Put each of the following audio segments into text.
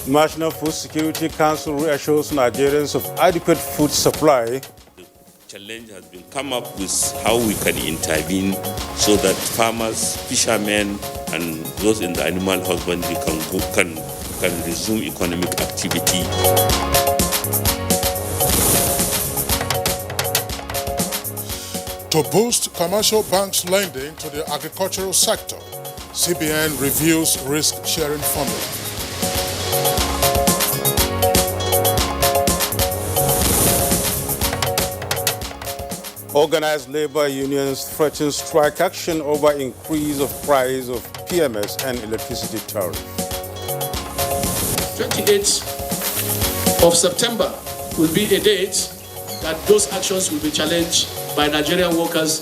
National Food Security Council reassures Nigerians of adequate food supply. The challenge has been come up with how we can intervene so that farmers, fishermen, and those in the animal husbandry can resume economic activity. To boost commercial banks' lending to the agricultural sector, CBN reviews risk-sharing formula. Organized labor unions threaten strike action over increase of price of PMS and electricity tariff. 28th of September will be a date that those actions will be challenged by Nigerian workers,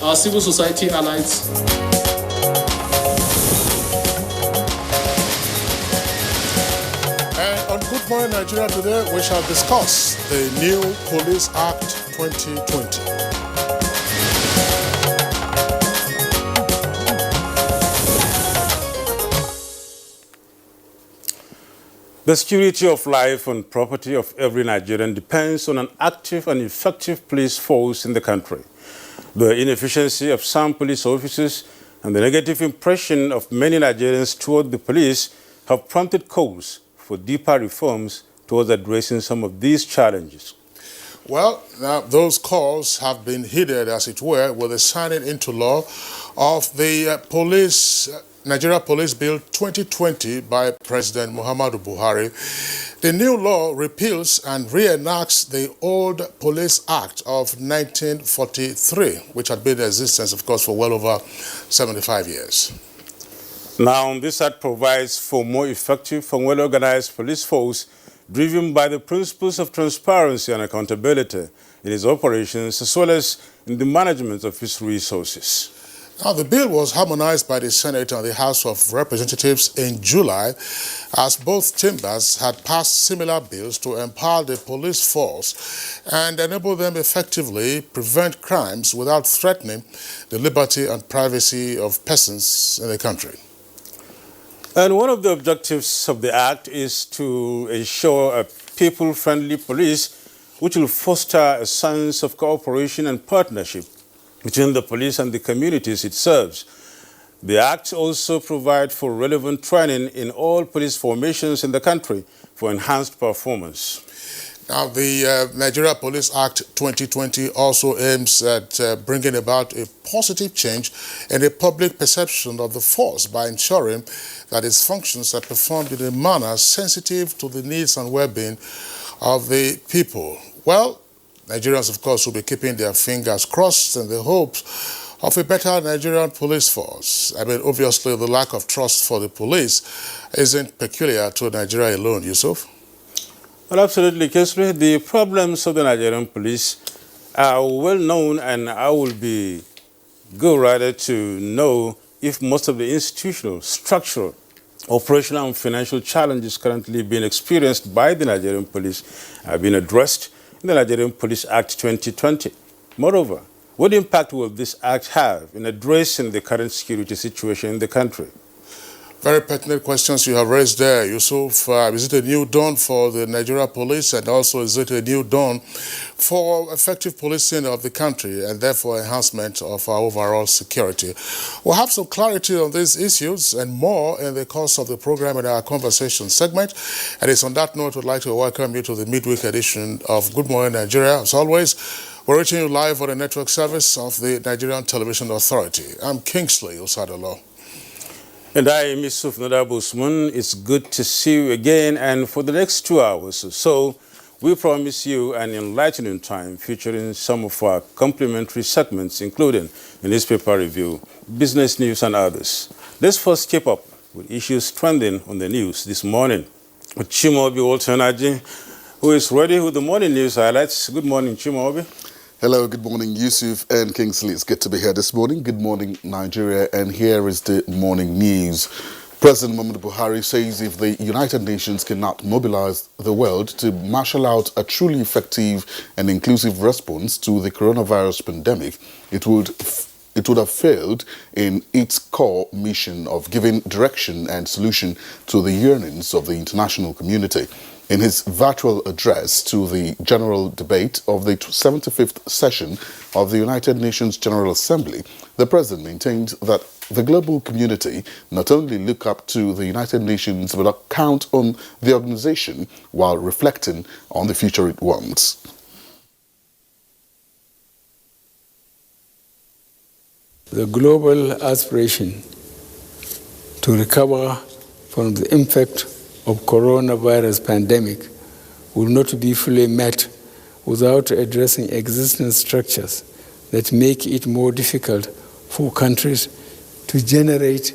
our civil society allies. And on Good Morning Nigeria today, we shall discuss the new Police Act 2020. The security of life and property of every Nigerian depends on an active and effective police force in the country. The inefficiency of some police officers and the negative impression of many Nigerians toward the police have prompted calls for deeper reforms towards addressing some of these challenges. Well, now those calls have been heeded, as it were, with the signing into law of the Nigeria Police Bill 2020 by President Muhammadu Buhari. The new law repeals and reenacts the old Police Act of 1943, which had been in existence, of course, for well over 75 years. Now, this act provides for more effective and well-organized police force driven by the principles of transparency and accountability in its operations as well as in the management of its resources. Now, the bill was harmonized by the Senate and the House of Representatives in July, as both chambers had passed similar bills to empower the police force and enable them effectively prevent crimes without threatening the liberty and privacy of persons in the country. And one of the objectives of the Act is to ensure a people-friendly police which will foster a sense of cooperation and partnership between the police and the communities it serves. The Act also provides for relevant training in all police formations in the country for enhanced performance. Now, the Nigeria Police Act 2020 also aims at bringing about a positive change in the public perception of the force by ensuring that its functions are performed in a manner sensitive to the needs and well-being of the people. Well, Nigerians, of course, will be keeping their fingers crossed in the hopes of a better Nigerian police force. I mean, obviously, the lack of trust for the police isn't peculiar to Nigeria alone, Yusuf. Well, absolutely, Kesri. The problems of the Nigerian police are well known, and I will be good rather to know if most of the institutional, structural, operational and financial challenges currently being experienced by the Nigerian police have been addressed in the Nigerian Police Act 2020. Moreover, what impact will this act have in addressing the current security situation in the country? Very pertinent questions you have raised there, Yusuf. Is it a new dawn for the Nigeria police, and also is it a new dawn for effective policing of the country and therefore enhancement of our overall security? We'll have some clarity on these issues and more in the course of the program in our conversation segment. And it's on that note we'd like to welcome you to the midweek edition of Good Morning Nigeria. As always, we're reaching you live on the network service of the Nigerian Television Authority. I'm Kingsley Osadolo. And I am Yusuf Nadab Usman. It's good to see you again, and for the next 2 hours or so, we promise you an enlightening time featuring some of our complimentary segments, including a newspaper review, business news, and others. Let's first keep up with issues trending on the news this morning with Chimaobi Walter-Naji, who is ready with the morning news highlights. Good morning, Chimaobi. Hello, good morning, Yusuf and Kingsley. It's good to be here this morning. Good morning, Nigeria, and here is the morning news. President Muhammadu Buhari says if the United Nations cannot mobilize the world to marshal out a truly effective and inclusive response to the coronavirus pandemic, it would it would have failed in its core mission of giving direction and solution to the yearnings of the international community. In his virtual address to the general debate of the 75th session of the United Nations General Assembly, the President maintained that the global community not only look up to the United Nations but count on the organization while reflecting on the future it wants. The global aspiration to recover from the impact of coronavirus pandemic will not be fully met without addressing existing structures that make it more difficult for countries to generate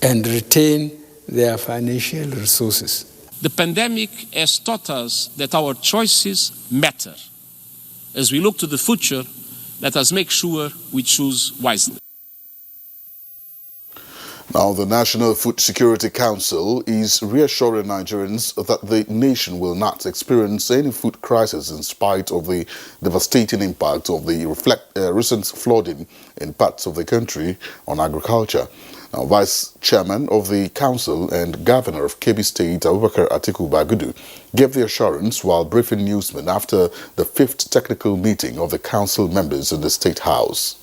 and retain their financial resources. The pandemic has taught us that our choices matter. As we look to the future, let us make sure we choose wisely. Now, the National Food Security Council is reassuring Nigerians that the nation will not experience any food crisis in spite of the devastating impact of the recent flooding in parts of the country on agriculture. Now, Vice Chairman of the Council and Governor of Kebbi State, Abubakar Atiku Bagudu, gave the assurance while briefing newsmen after the 5th technical meeting of the Council members in the State House.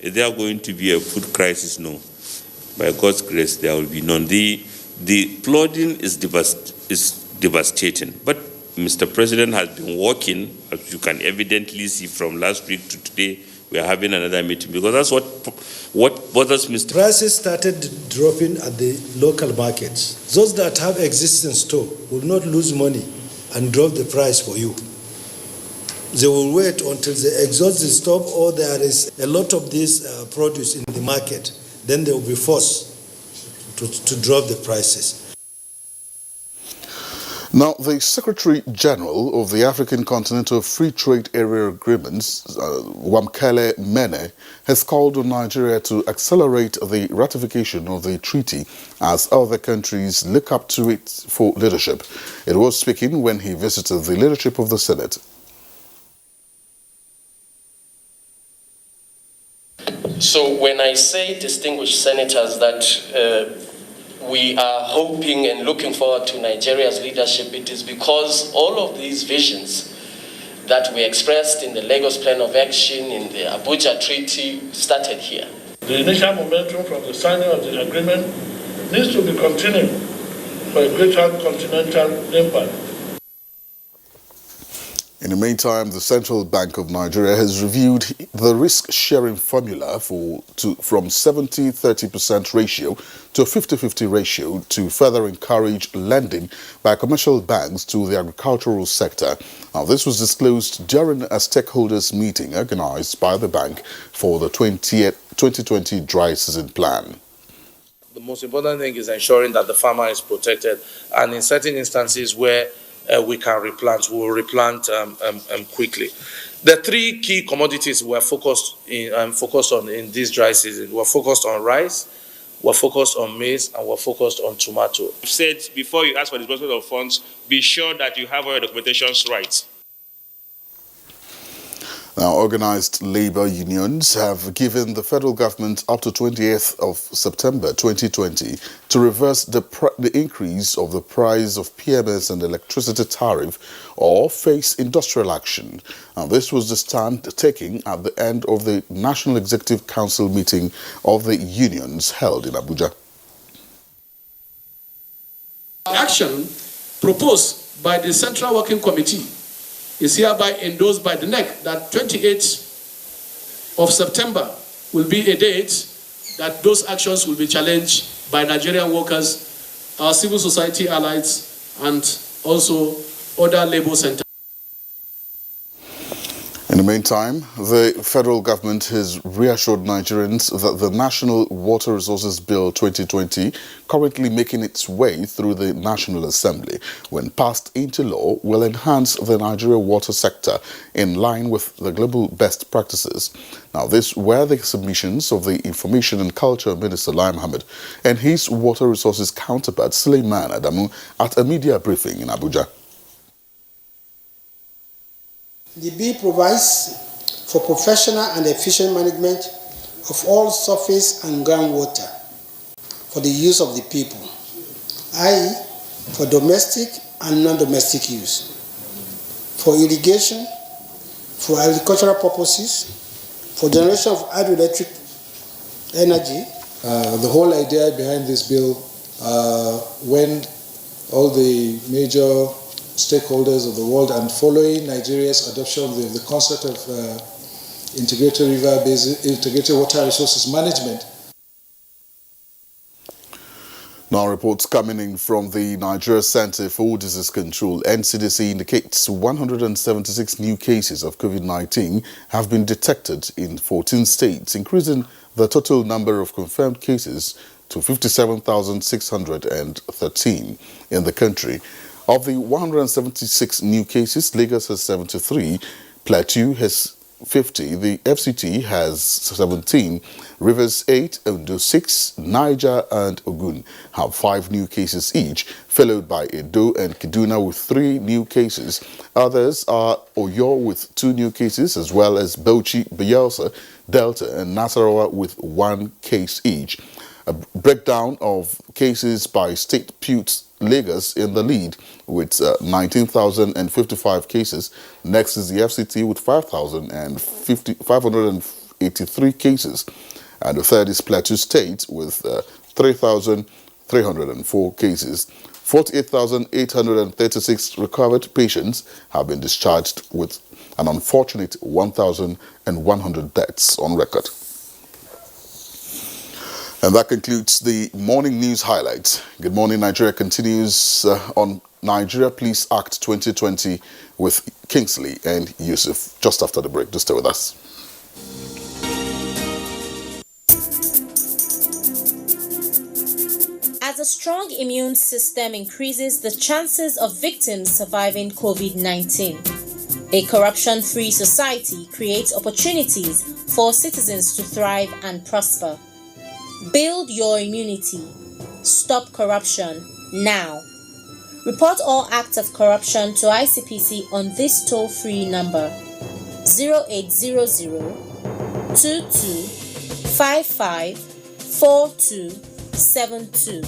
Is there going to be a food crisis? No. By God's grace, there will be none. The flooding is devastating. But Mr. President has been working, as you can evidently see from last week to today. We are having another meeting because that's what bothers Mr. Prices started dropping at the local markets. Those that have existing store will not lose money and drop the price for you. They will wait until they exhaust the stock or there is a lot of this produce in the market. Then they will be forced to drop the prices. Now, the Secretary General of the African Continental Free Trade Area Agreements, Wamkele Mene, has called on Nigeria to accelerate the ratification of the treaty as other countries look up to it for leadership. It was speaking when he visited the leadership of the Senate. So when I say, distinguished senators, that we are hoping and looking forward to Nigeria's leadership, it is because all of these visions that we expressed in the Lagos Plan of Action, in the Abuja Treaty, started here. The initial momentum from the signing of the agreement needs to be continued for a greater continental impact. In the meantime, the Central Bank of Nigeria has reviewed the risk-sharing formula from 70-30% ratio to a 50-50 ratio to further encourage lending by commercial banks to the agricultural sector. Now, this was disclosed during a stakeholders meeting organized by the bank for the 2020 dry season plan. The most important thing is ensuring that the farmer is protected, and in certain instances where we can replant, we will replant quickly. The three key commodities we're focused on in this dry season. We're focused on rice, we're focused on maize, and we're focused on tomato. I've said before you ask for disbursement of funds, be sure that you have all your documentations right. Now, organized labor unions have given the federal government up to 28th of September 2020 to reverse the increase of the price of PMS and electricity tariff or face industrial action. Now, this was the stand taken at the end of the National Executive Council meeting of the unions held in Abuja. Action proposed by the Central Working Committee is hereby endorsed by the NEC that 28th of September will be a date that those actions will be challenged by Nigerian workers, our civil society allies, and also other labor centers. In the meantime, the federal government has reassured Nigerians that the National Water Resources Bill 2020, currently making its way through the National Assembly, when passed into law, will enhance the Nigeria water sector in line with the global best practices. Now, these were the submissions of the Information and Culture Minister Lai Mohammed and his water resources counterpart Suleiman Adamu at a media briefing in Abuja. The bill provides for professional and efficient management of all surface and groundwater for the use of the people, i.e., for domestic and non-domestic use, for irrigation, for agricultural purposes, for generation of hydroelectric energy. The whole idea behind this bill, when all the major stakeholders of the world and following Nigeria's adoption of the concept of integrated water resources management. Now, reports coming in from the Nigeria Center for Disease Control, NCDC, indicates 176 new cases of COVID-19 have been detected in 14 states, increasing the total number of confirmed cases to 57,613 in the country. Of the 176 new cases, Lagos has 73, Plateau has 50, the FCT has 17, Rivers 8, Ondo 6, Niger and Ogun have 5 new cases each, followed by Edo and Kaduna with 3 new cases. Others are Oyo with 2 new cases, as well as Bauchi, Bayelsa, Delta and Nasarawa with 1 case each. A breakdown of cases by state puts Lagos in the lead with 19,055 cases. Next is the FCT with 583 cases. And the third is Plateau State with 3,304 cases. 48,836 recovered patients have been discharged with an unfortunate 1,100 deaths on record. And that concludes the morning news highlights. Good Morning Nigeria continues on Nigeria Police Act 2020 with Kingsley and Yusuf just after the break. Just stay with us. As a strong immune system increases the chances of victims surviving COVID-19, a corruption-free society creates opportunities for citizens to thrive and prosper. Build your immunity. Stop corruption now. Report all acts of corruption to ICPC on this toll-free number 0800 2255 4272.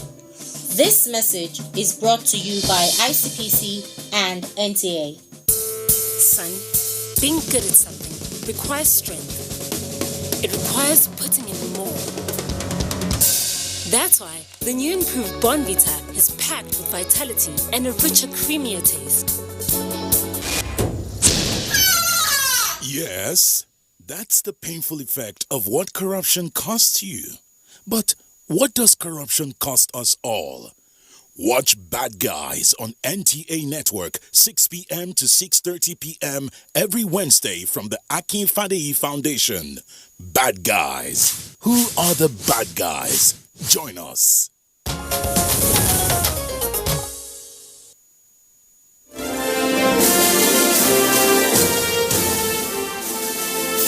This message is brought to you by ICPC and NTA. Son, being good at something requires strength. It requires putting in more. That's why the new improved Bonvita is packed with vitality and a richer, creamier taste. Yes, that's the painful effect of what corruption costs you. But what does corruption cost us all? Watch Bad Guys on NTA Network, 6 p.m. to 6:30 p.m. every Wednesday from the Akin Fadeyi Foundation. Bad Guys. Who are the bad guys? Join us.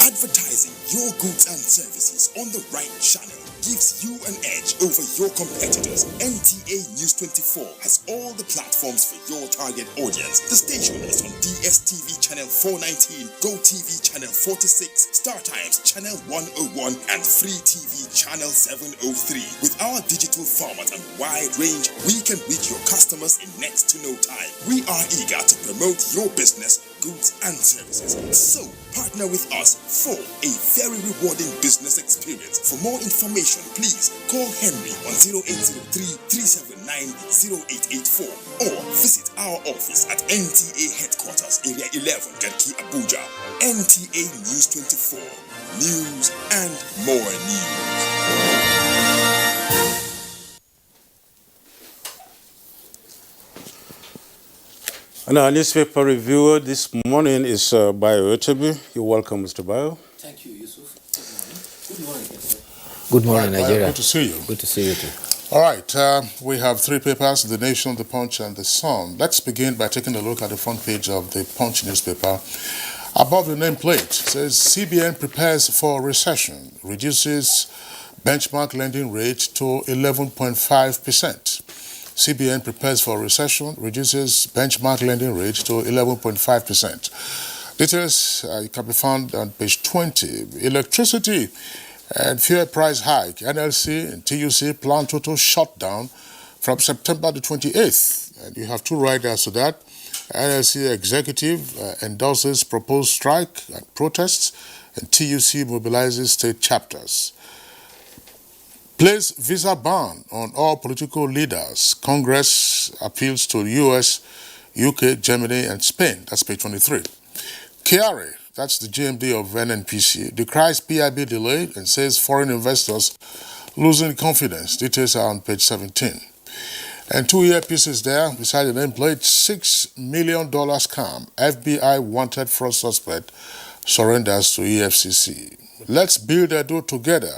Advertising your goods and services on the right channel gives you an edge over your competitors. NTA News 24 has all the platforms for your target audience. The station is on DSTV channel 419, GoTV channel 46, StarTimes channel 101, and Free TV channel 703. With our digital format and wide range, we can reach your customers in next to no time. We are eager to promote your business, goods, and services. So, partner with us for a very rewarding business experience. For more information, please call Henry on 0803-379-0884 or visit our office at NTA Headquarters, Area 11, Garki, Abuja. NTA News 24. News and more news. And our newspaper reviewer this morning is Bayo Otebi. You're welcome, Mr. Bayo. Thank you, Yusuf. Good morning. Good morning, Nigeria. Good to see you. Good to see you too. All right, we have 3 papers, The Nation, The Punch, and The Sun. Let's begin by taking a look at the front page of the Punch newspaper. Above the nameplate, it says CBN prepares for recession, reduces benchmark lending rate to 11.5%. CBN prepares for recession, reduces benchmark lending rate to 11.5%. Details can be found on page 20. Electricity and fuel price hike. NLC and TUC plan total shutdown from September the 28th. And you have two riders to that. NLC executive endorses proposed strike and protests, and TUC mobilizes state chapters. Place visa ban on all political leaders. Congress appeals to US, UK, Germany, and Spain. That's page 23. Kiari, that's the GMD of NNPC, decries PIB delay and says foreign investors losing confidence. Details are on page 17. And two earpieces there beside the nameplate, $6 million scam. FBI wanted fraud suspect surrenders to EFCC. Let's build Edo together.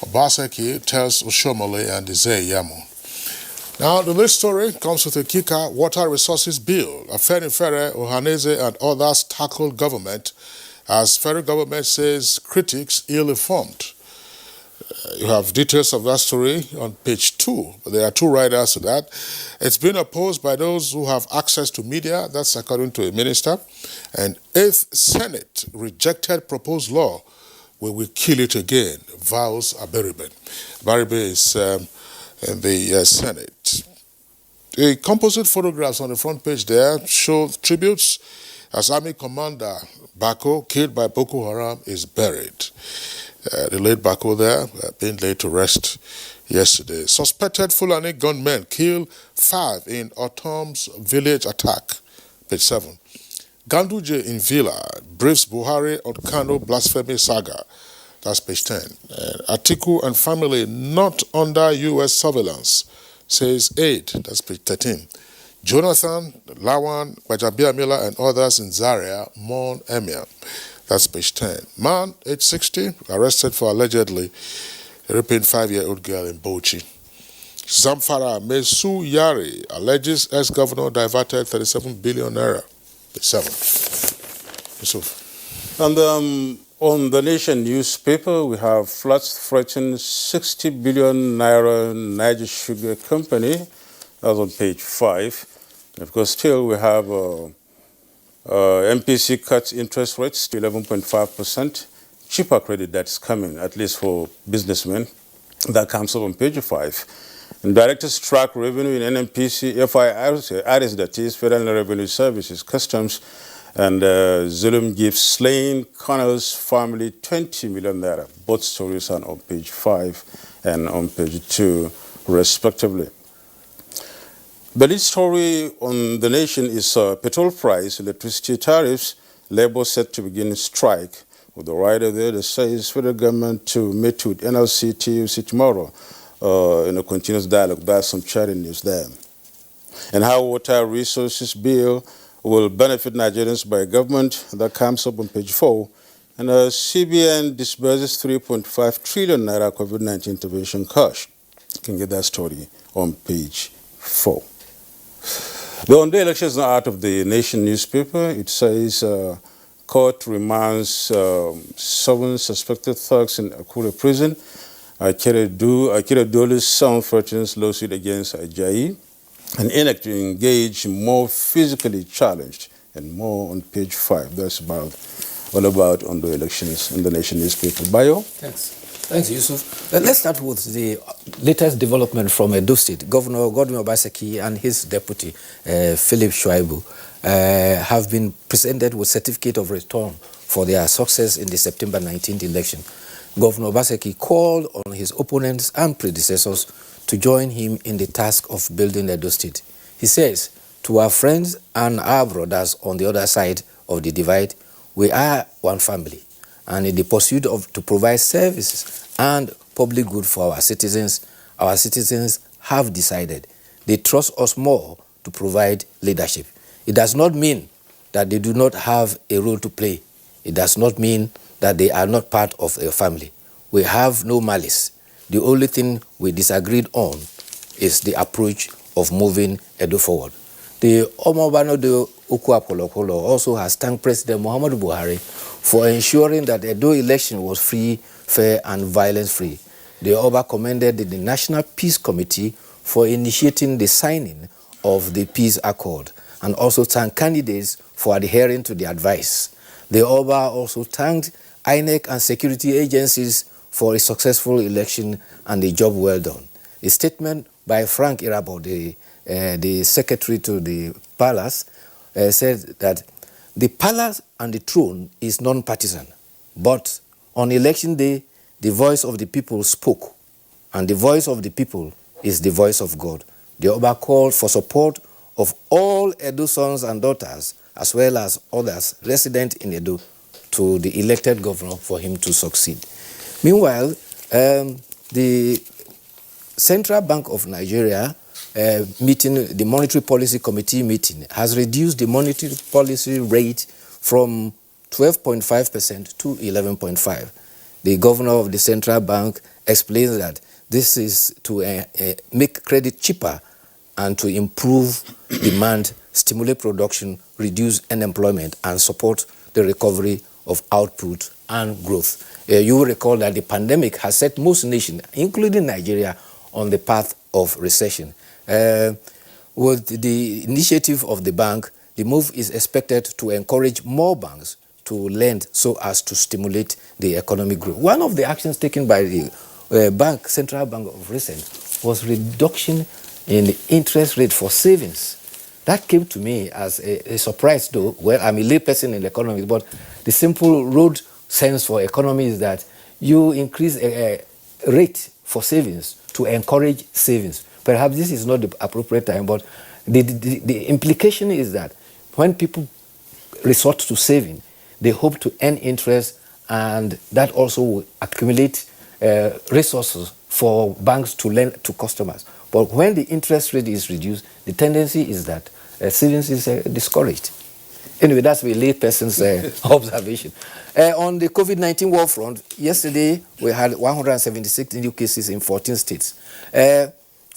Obaseki tells Oshomole and Isaiah Yamu. Now, the next story comes with a kicker: Water Resources Bill. Afenifere, Ohaneze, and others tackled government as federal government says critics ill-informed. You have details of that story on page 2. There are two riders to that. It's been opposed by those who have access to media, that's according to a minister. And 8th Senate rejected proposed law. We will kill it again, vows Aberibe. Aberibe is in the Senate. The composite photographs on the front page there show tributes as Army Commander Bako, killed by Boko Haram, is buried. The late Bako there, being laid to rest yesterday. Suspected Fulani gunmen killed 5 in Otom's village attack. Page 7. Ganduje in Villa briefs Buhari on Kano blasphemy saga. That's page 10. Atiku and family not under U.S. surveillance, says aid. That's page 13. Jonathan, Lawan, Wajabiamila, and others in Zaria mourn Emir. That's page 10. Man, age 60, arrested for allegedly raping 5-year-old girl in Bauchi. Zamfara, Mesu Yari, alleges ex-governor diverted 37 billion naira. Page 7. Yusuf. And on the Nation newspaper, we have floods threaten 60 billion naira Niger Sugar Company. That's on page 5. Of course, still we have MPC cuts interest rates to 11.5%. Cheaper credit that's coming, at least for businessmen. That comes up on page 5. And directors track revenue in NNPC, FIRS, that is Federal Revenue Services, Customs, and Zulum gives slain Colonel's family 20 million naira. Both stories are on page 5 and on page 2, respectively. The lead story on the Nation is petrol price, electricity tariffs, Labour set to begin strike. With the rider there that says federal government to meet with NLC, TUC tomorrow in a continuous dialogue. That's some chatting news there. And how Water Resources Bill will benefit Nigerians by government, that comes up on page 4. And CBN disburses 3.5 trillion naira COVID-19 intervention cash. You can get that story on page 4. The on-day election is not out of the Nation newspaper. It says court remands 7 suspected thugs in Akure prison. Akira Dolu's son threatens lawsuit against Ajayi. And INEC to engage more physically challenged, and more on page 5. That's all about on the elections in the Nation newspaper. Bayo? Thanks, Yusuf. Let's start with the latest development from Edo State. Governor Godwin Obaseki and his deputy, Philip Shuaibu, have been presented with certificate of return for their success in the September 19th election. Governor Obaseki called on his opponents and predecessors to join him in the task of building Edo State. He says, to our friends and our brothers on the other side of the divide, we are one family. And in the pursuit to provide services and public good for our citizens have decided they trust us more to provide leadership. It does not mean that they do not have a role to play. It does not mean that they are not part of a family. We have no malice. The only thing we disagreed on is the approach of moving Edo forward. The Omobano de Ukuapolokolo also has thanked President Muhammadu Buhari for ensuring that the Edo election was free, fair, and violence-free. The Oba commended the National Peace Committee for initiating the signing of the Peace Accord, and also thanked candidates for adhering to the advice The Oba also thanked INEC and security agencies for a successful election and a job well done. A statement by Frank Irabo, the secretary to the palace, said that the palace and the throne is non-partisan, but on election day, the voice of the people spoke, and the voice of the people is the voice of God. The Oba called for support of all Edo sons and daughters, as well as others resident in Edo, to the elected governor for him to succeed. Meanwhile, the Central Bank of Nigeria meeting, the Monetary Policy Committee meeting, has reduced the monetary policy rate from 12.5% to 11.5%. The governor of the Central Bank explains that this is to make credit cheaper and to improve demand, stimulate production, reduce unemployment, and support the recovery of output and growth. You will recall that the pandemic has set most nations, including Nigeria, on the path of recession. With the initiative of the bank, the move is expected to encourage more banks to lend so as to stimulate the economic growth. One of the actions taken by the Central Bank of recent was reduction in the interest rate for savings. That came to me as a surprise, though. Well, I'm a layperson in economics, but the simple road sense for economy is that you increase a rate for savings to encourage savings. Perhaps this is not the appropriate time, but the implication is that when people resort to saving, they hope to earn interest, and that also will accumulate resources for banks to lend to customers. But when the interest rate is reduced, the tendency is that savings is discouraged. Anyway, that's a layperson's observation. On the COVID-19 war front, yesterday we had 176 new cases in 14 states.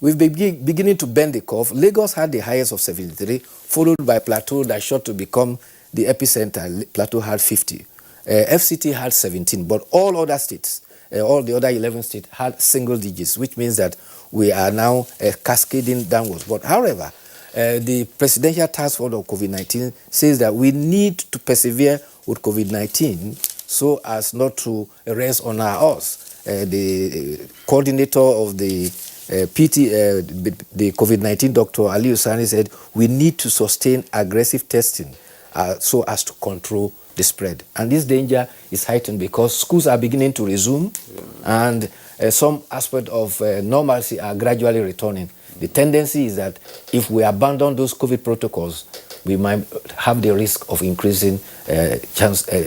We've been beginning to bend the curve. Lagos had the highest of 73, followed by Plateau that shot to become the epicenter. Plateau had 50. FCT had 17, but all other states, all the other 11 states had single digits, which means that we are now cascading downwards. But however, the Presidential Task Force on COVID-19 says that we need to persevere with COVID-19 so as not to rest on our oars. The coordinator of the the COVID-19 Dr. Ali Usani said we need to sustain aggressive testing so as to control the spread. And this danger is heightened because schools are beginning to resume, and some aspect of normalcy are gradually returning. The tendency is that if we abandon those COVID protocols, we might have the risk of increasing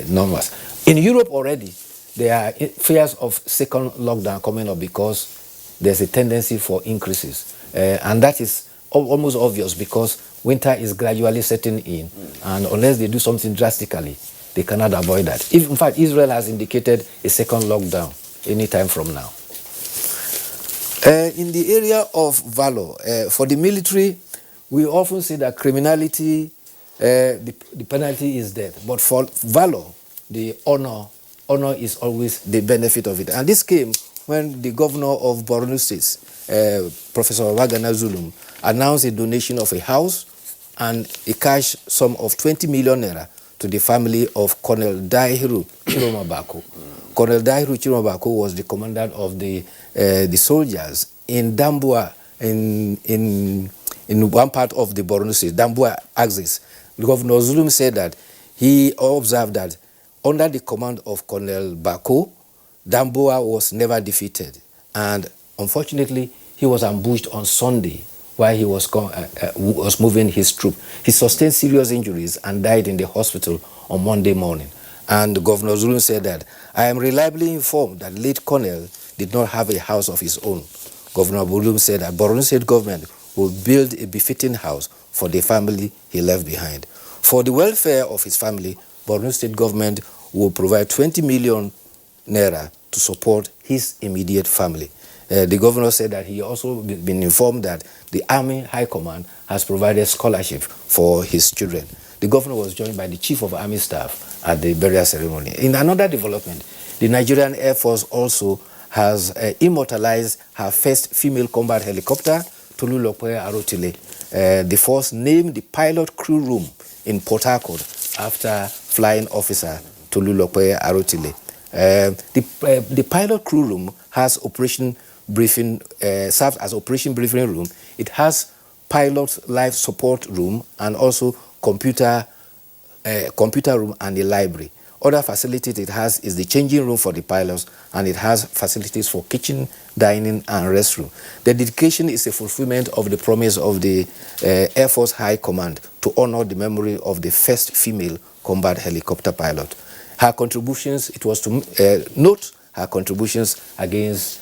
numbers. In Europe already, there are fears of second lockdown coming up because there's a tendency for increases. And that is almost obvious because winter is gradually setting in. And unless they do something drastically, they cannot avoid that. In fact, Israel has indicated a second lockdown anytime from now. In the area of valor, for the military, we often say that criminality, the penalty is death. But for valor, the honor is always the benefit of it. And this came when the governor of Borno State, Professor Wagana Zulum, announced a donation of a house and a cash sum of 20 million naira to the family of Colonel Dahiru Chiromabako. Colonel Dahiru Chiromabako was the commandant of the soldiers in Dambua, in one part of the Borno State, Dambua axis. Governor Zulum said that he observed that under the command of Colonel Bako, Dambua was never defeated. And unfortunately, he was ambushed on Sunday while he was moving his troop. He sustained serious injuries and died in the hospital on Monday morning. And Governor Zulum said that, I am reliably informed that late Colonel did not have a house of his own. Governor Zulum said that Borno State government will build a befitting house for the family he left behind. For the welfare of his family, Borno State government will provide 20 million naira to support his immediate family. The governor said that he also been informed that the Army High Command has provided scholarship for his children. The governor was joined by the Chief of Army Staff at the burial ceremony. In another development, the Nigerian Air Force also has immortalized her first female combat helicopter, Tolulope Arotile. The force named the pilot crew room in Port Harcourt after flying officer Tolulope Arotile. The pilot crew room has operation briefing, serves as operation briefing room. It has pilot life support room and also computer room and a library. Other facilities it has is the changing room for the pilots, and it has facilities for kitchen, dining, and restroom. The dedication is a fulfillment of the promise of the Air Force High Command to honor the memory of the first female combat helicopter pilot. Her contributions, it was to note her contributions against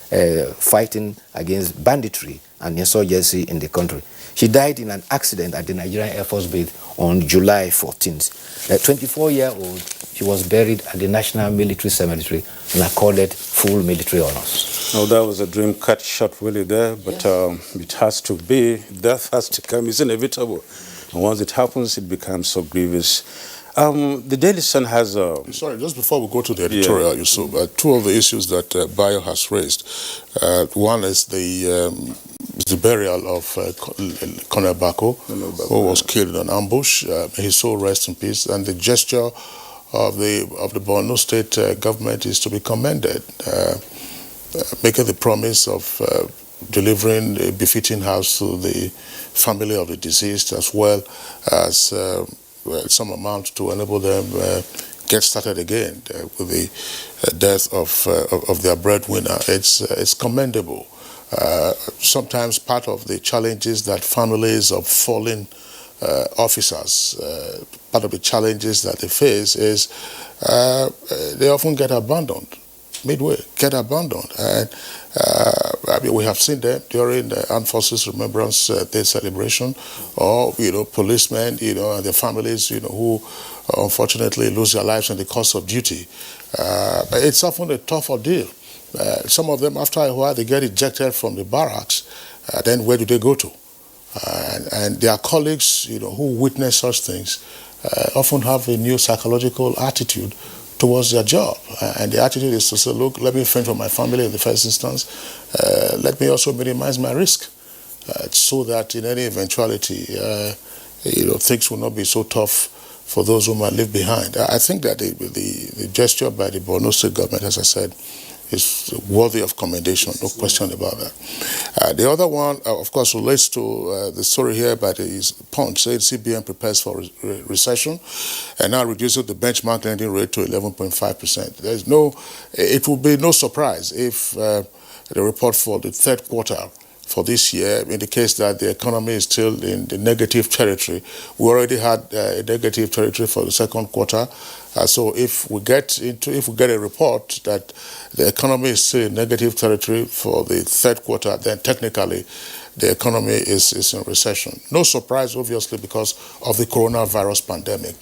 fighting against banditry and insurgency in the country. She died in an accident at the Nigerian Air Force Base on July 14th. A 24-year-old, she was buried at the National Military Cemetery and accorded full military honors. No, that was a dream cut short really there, but it has to be. Death has to come. It's inevitable. And once it happens, it becomes so grievous. The Daily Sun has Sorry, just before we go to the editorial, Yusuf, two of the issues that Bayo has raised. One is the burial of Colonel Bako, who was killed in an ambush. His soul rest in peace. And the gesture of the Borno State government is to be commended, making the promise of delivering a befitting house to the family of the deceased, as well as some amount to enable them get started again with the death of their breadwinner. It's commendable. Sometimes part of the challenges that families of fallen officers, part of the challenges that they face is they often get abandoned midway, and I mean, we have seen them during the Armed Forces Remembrance Day celebration, or policemen, and their families, who unfortunately lose their lives in the course of duty. It's often a tough ordeal. Some of them, after a while, they get ejected from the barracks. Then where do they go to? And their colleagues, who witness such things, often have a new psychological attitude towards their job. And the attitude is to say, look, let me fend for my family in the first instance. Let me also minimize my risk so that in any eventuality, things will not be so tough for those who might leave behind. I think that the gesture by the Borno State government, as I said, is worthy of commendation, no question about that. The other one, of course, relates to the story here by the Punch, saying CBN prepares for recession and now reduces the benchmark lending rate to 11.5%. It will be no surprise if the report for the third quarter for this year indicates that the economy is still in the negative territory. We already had a negative territory for the second quarter. So if we get a report that the economy is still in negative territory for the third quarter, then technically the economy is in recession. No surprise, obviously, because of the coronavirus pandemic.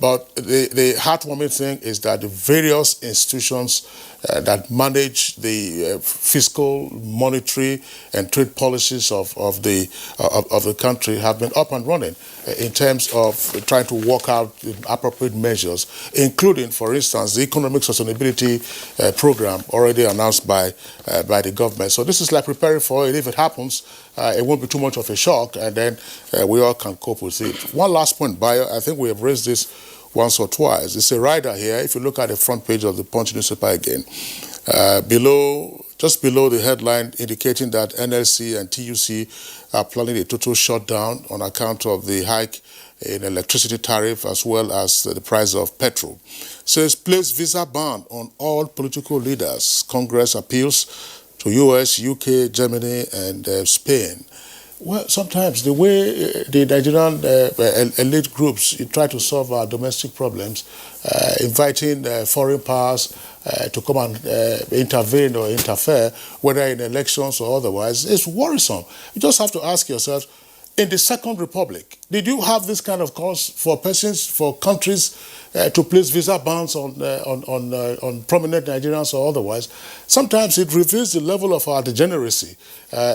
But the heartwarming thing is that the various institutions that manage the fiscal, monetary, and trade policies of the country have been up and running in terms of trying to work out appropriate measures, including, for instance, the economic sustainability program already announced by the government. So this is like preparing for it. If it happens, it won't be too much of a shock, and then we all can cope with it. One last point, Bayo, I think we have raised this once or twice. It's a rider here. If you look at the front page of the Punch newspaper again, just below the headline indicating that NLC and TUC are planning a total shutdown on account of the hike in electricity tariff as well as the price of petrol. Says place visa ban on all political leaders. Congress appeals to US, UK, Germany, and Spain. Well, sometimes the way the Nigerian elite groups try to solve our domestic problems, inviting foreign powers to come and intervene or interfere, whether in elections or otherwise, is worrisome. You just have to ask yourself, in the Second Republic, did you have this kind of cause for persons, for countries to place visa bans on prominent Nigerians or otherwise? Sometimes it reveals the level of our degeneracy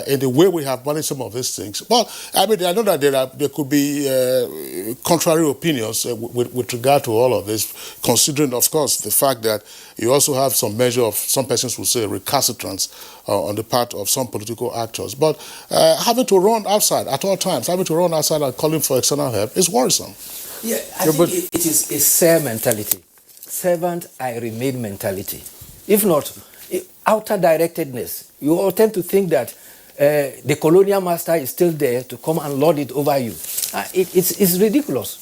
in the way we have managed some of these things. Well, I mean, I know that there could be contrary opinions with regard to all of this, considering, of course, the fact that you also have some measure of, some persons will say, recalcitrance on the part of some political actors. But having to run outside at all times, having to run outside and calling for external help is worrisome. Yeah, I think it is a serve mentality. Servant I remain mentality. If not, outer directedness. You all tend to think that the colonial master is still there to come and lord it over you. It's ridiculous.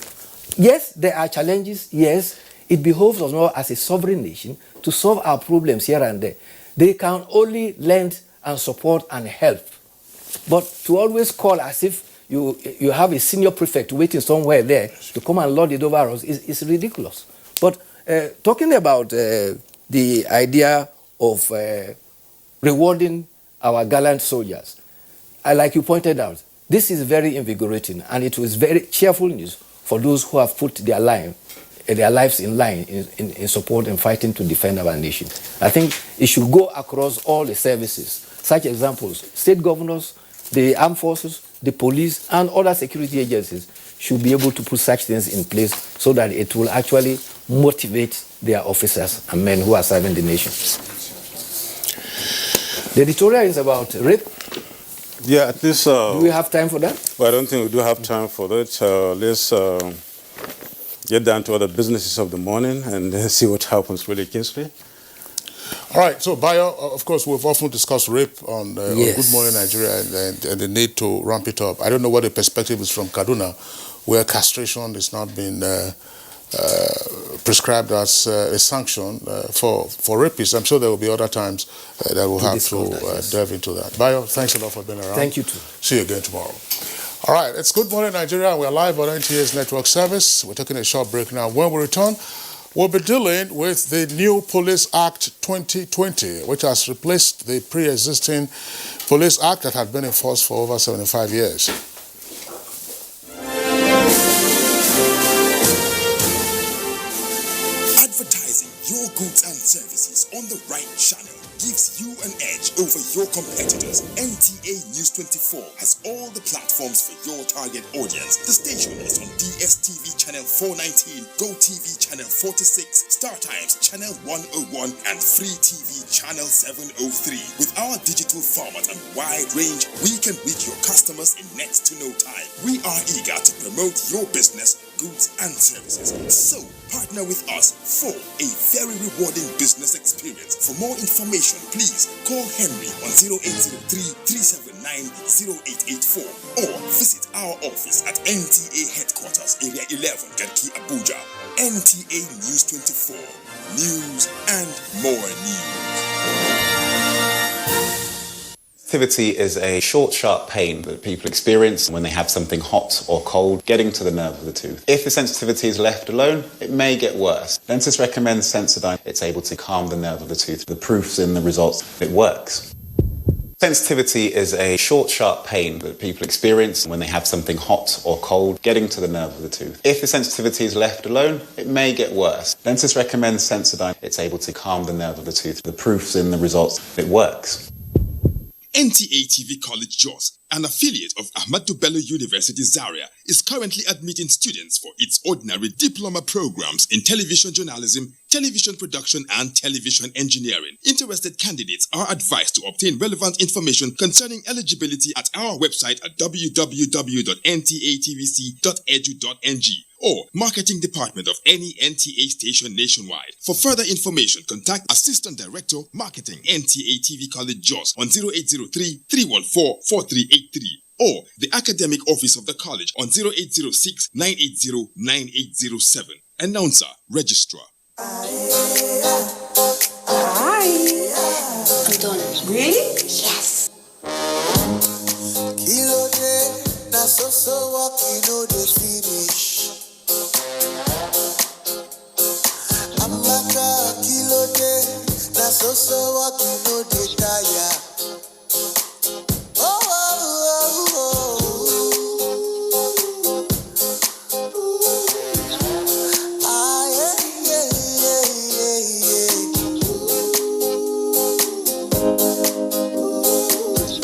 Yes, there are challenges. Yes, it behoves us now as a sovereign nation to solve our problems here and there. They can only lend and support and help. But to always call as if you have a senior prefect waiting somewhere there to come and lord it over us is ridiculous. But talking about the idea of rewarding our gallant soldiers, like you pointed out, this is very invigorating, and it was very cheerful news for those who have put their lives in line in support and fighting to defend our nation. I think it should go across all the services. Such examples, state governors, the armed forces, the police, and other security agencies should be able to put such things in place so that it will actually motivate their officers and men who are serving the nation. The editorial is about rape. Yeah, at least... do we have time for that? Well, I don't think we do have time for that. Let's get down to other businesses of the morning and see what happens really, Kingsley. All right, so Bayo, of course, we've often discussed rape on Good Morning Nigeria and the need to ramp it up. I don't know what the perspective is from Kaduna, where castration is not being prescribed as a sanction for rapists. I'm sure there will be other times that we'll have to delve into that. Bayo, thanks a lot for being around. Thank you too. See you again tomorrow. All right, it's Good Morning Nigeria. We're live on NTA's network service. We're taking a short break now. When we return, we'll be dealing with the new Police Act 2020, which has replaced the pre-existing Police Act that had been in force for over 75 years. Advertising your goods and services on the right channel gives you an edge over your competitors. NTA News 24 has all the platforms for your target audience. The station is on DSTV channel 419, GoTV channel 46, StarTimes channel 101, and Free TV channel 703. With our digital format and wide range, we can reach your customers in next to no time. We are eager to promote your business, goods, and services. So, partner with us for a very rewarding business experience. For more information, please call Henry on 0803-379-0884 or visit our office at NTA Headquarters, Area 11, Garki, Abuja. NTA News 24. News and more news. Sensitivity is a short, sharp pain that people experience when they have something hot or cold getting to the nerve of the tooth. If the sensitivity is left alone, it may get worse. Dentists recommend Sensodyne. It's able to calm the nerve of the tooth. The proof's in the results. It works. Sensitivity is a short, sharp pain that people experience when they have something hot or cold getting to the nerve of the tooth. If the sensitivity is left alone, it may get worse. Dentists recommend Sensodyne. It's able to calm the nerve of the tooth. The proof's in the results. It works. NTA TV College Jos, an affiliate of Ahmadu Bello University Zaria, is currently admitting students for its ordinary diploma programs in television journalism, television production, and television engineering. Interested candidates are advised to obtain relevant information concerning eligibility at our website at www.ntatvc.edu.ng or marketing department of any NTA station nationwide. For further information, contact Assistant Director, Marketing, NTA TV College Jos on 0803-314-4383 or the Academic Office of the College on 0806-980-9807. Announcer, Registrar. Hi. I'm done. Really? Yes.